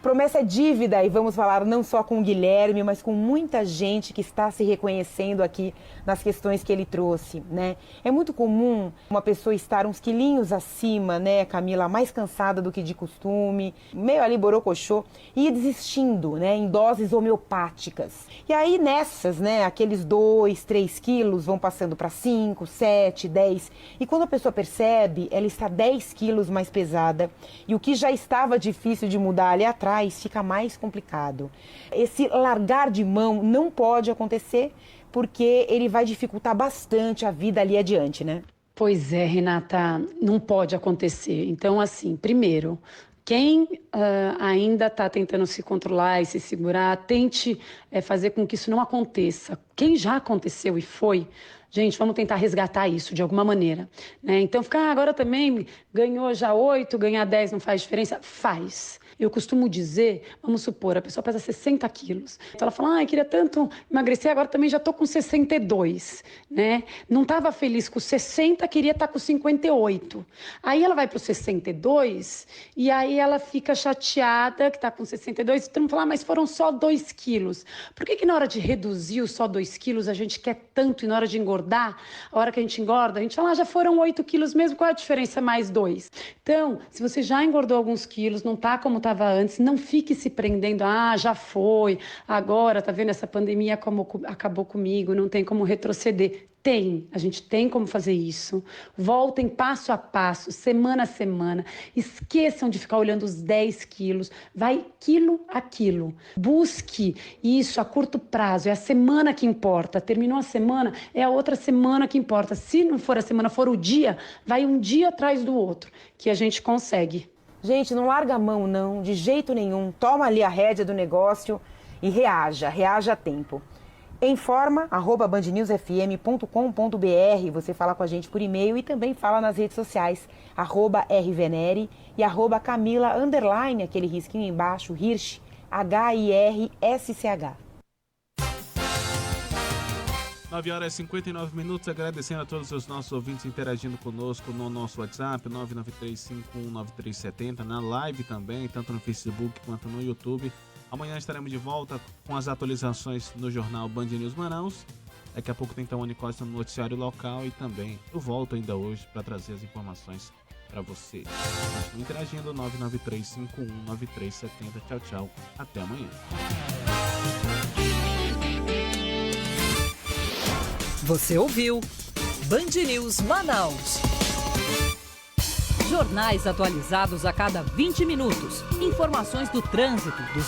S5: Promessa é dívida e vamos falar não só com o Guilherme, mas com muita gente que está se reconhecendo aqui nas questões que ele trouxe, né? É muito comum uma pessoa estar uns quilinhos acima, né, Camila, mais cansada do que de costume, meio ali borocochô, e ir desistindo, né, em doses homeopáticas. E aí nessas, né, aqueles 2, 3 quilos vão passando para 5, 7, 10, e quando a pessoa percebe, ela está 10 quilos mais pesada, e o que já estava difícil de mudar ali atrás fica mais complicado. Esse largar de mão não pode acontecer porque ele vai dificultar bastante a vida ali adiante, né?
S7: Pois é, Renata, não pode acontecer. Então, assim, primeiro, quem ainda está tentando se controlar e se segurar, tente fazer com que isso não aconteça. Quem já aconteceu e foi, gente, vamos tentar resgatar isso de alguma maneira, né? Então, ficar agora também ganhou já 8, ganhar 10 não faz diferença? Faz. Eu costumo dizer, vamos supor, a pessoa pesa 60 quilos. Então ela fala, queria tanto emagrecer, agora também já estou com 62, né? Não estava feliz com 60, queria estar com 58. Aí ela vai para o 62 e aí ela fica chateada que está com 62 e todo mundo fala, mas foram só 2 quilos. Por que na hora de reduzir os só 2 quilos a gente quer tanto e na hora de engordar, a hora que a gente engorda, a gente fala, já foram 8 quilos mesmo, qual é a diferença mais 2? Então, se você já engordou alguns quilos, não está como estava antes, não fique se prendendo, já foi, agora, tá vendo, essa pandemia como acabou comigo, não tem como retroceder. A gente tem como fazer isso. Voltem passo a passo, semana a semana. Esqueçam de ficar olhando os 10 quilos. Vai quilo a quilo. Busque isso a curto prazo. É a semana que importa. Terminou a semana, é a outra semana que importa. Se não for a semana, for o dia, vai um dia atrás do outro, que a gente consegue.
S5: Gente, não larga a mão, não, de jeito nenhum. Toma ali a rédea do negócio e reaja a tempo. Informa@bandnewsfm.com.br, você fala com a gente por e-mail e também fala nas redes sociais, @rvenere e @Camila_, aquele risquinho embaixo, Hirsch, HIRSCH.
S8: 9h59, agradecendo a todos os nossos ouvintes interagindo conosco no nosso WhatsApp, 993519370, na live também, tanto no Facebook quanto no YouTube. Amanhã estaremos de volta com as atualizações no jornal Band News Manaus. Daqui a pouco tem Tawane Costa no noticiário local e também eu volto ainda hoje para trazer as informações para você. Continue interagindo, 993519370. Tchau, tchau. Até amanhã.
S11: Você ouviu Band News Manaus. Jornais atualizados a cada 20 minutos. Informações do trânsito, dos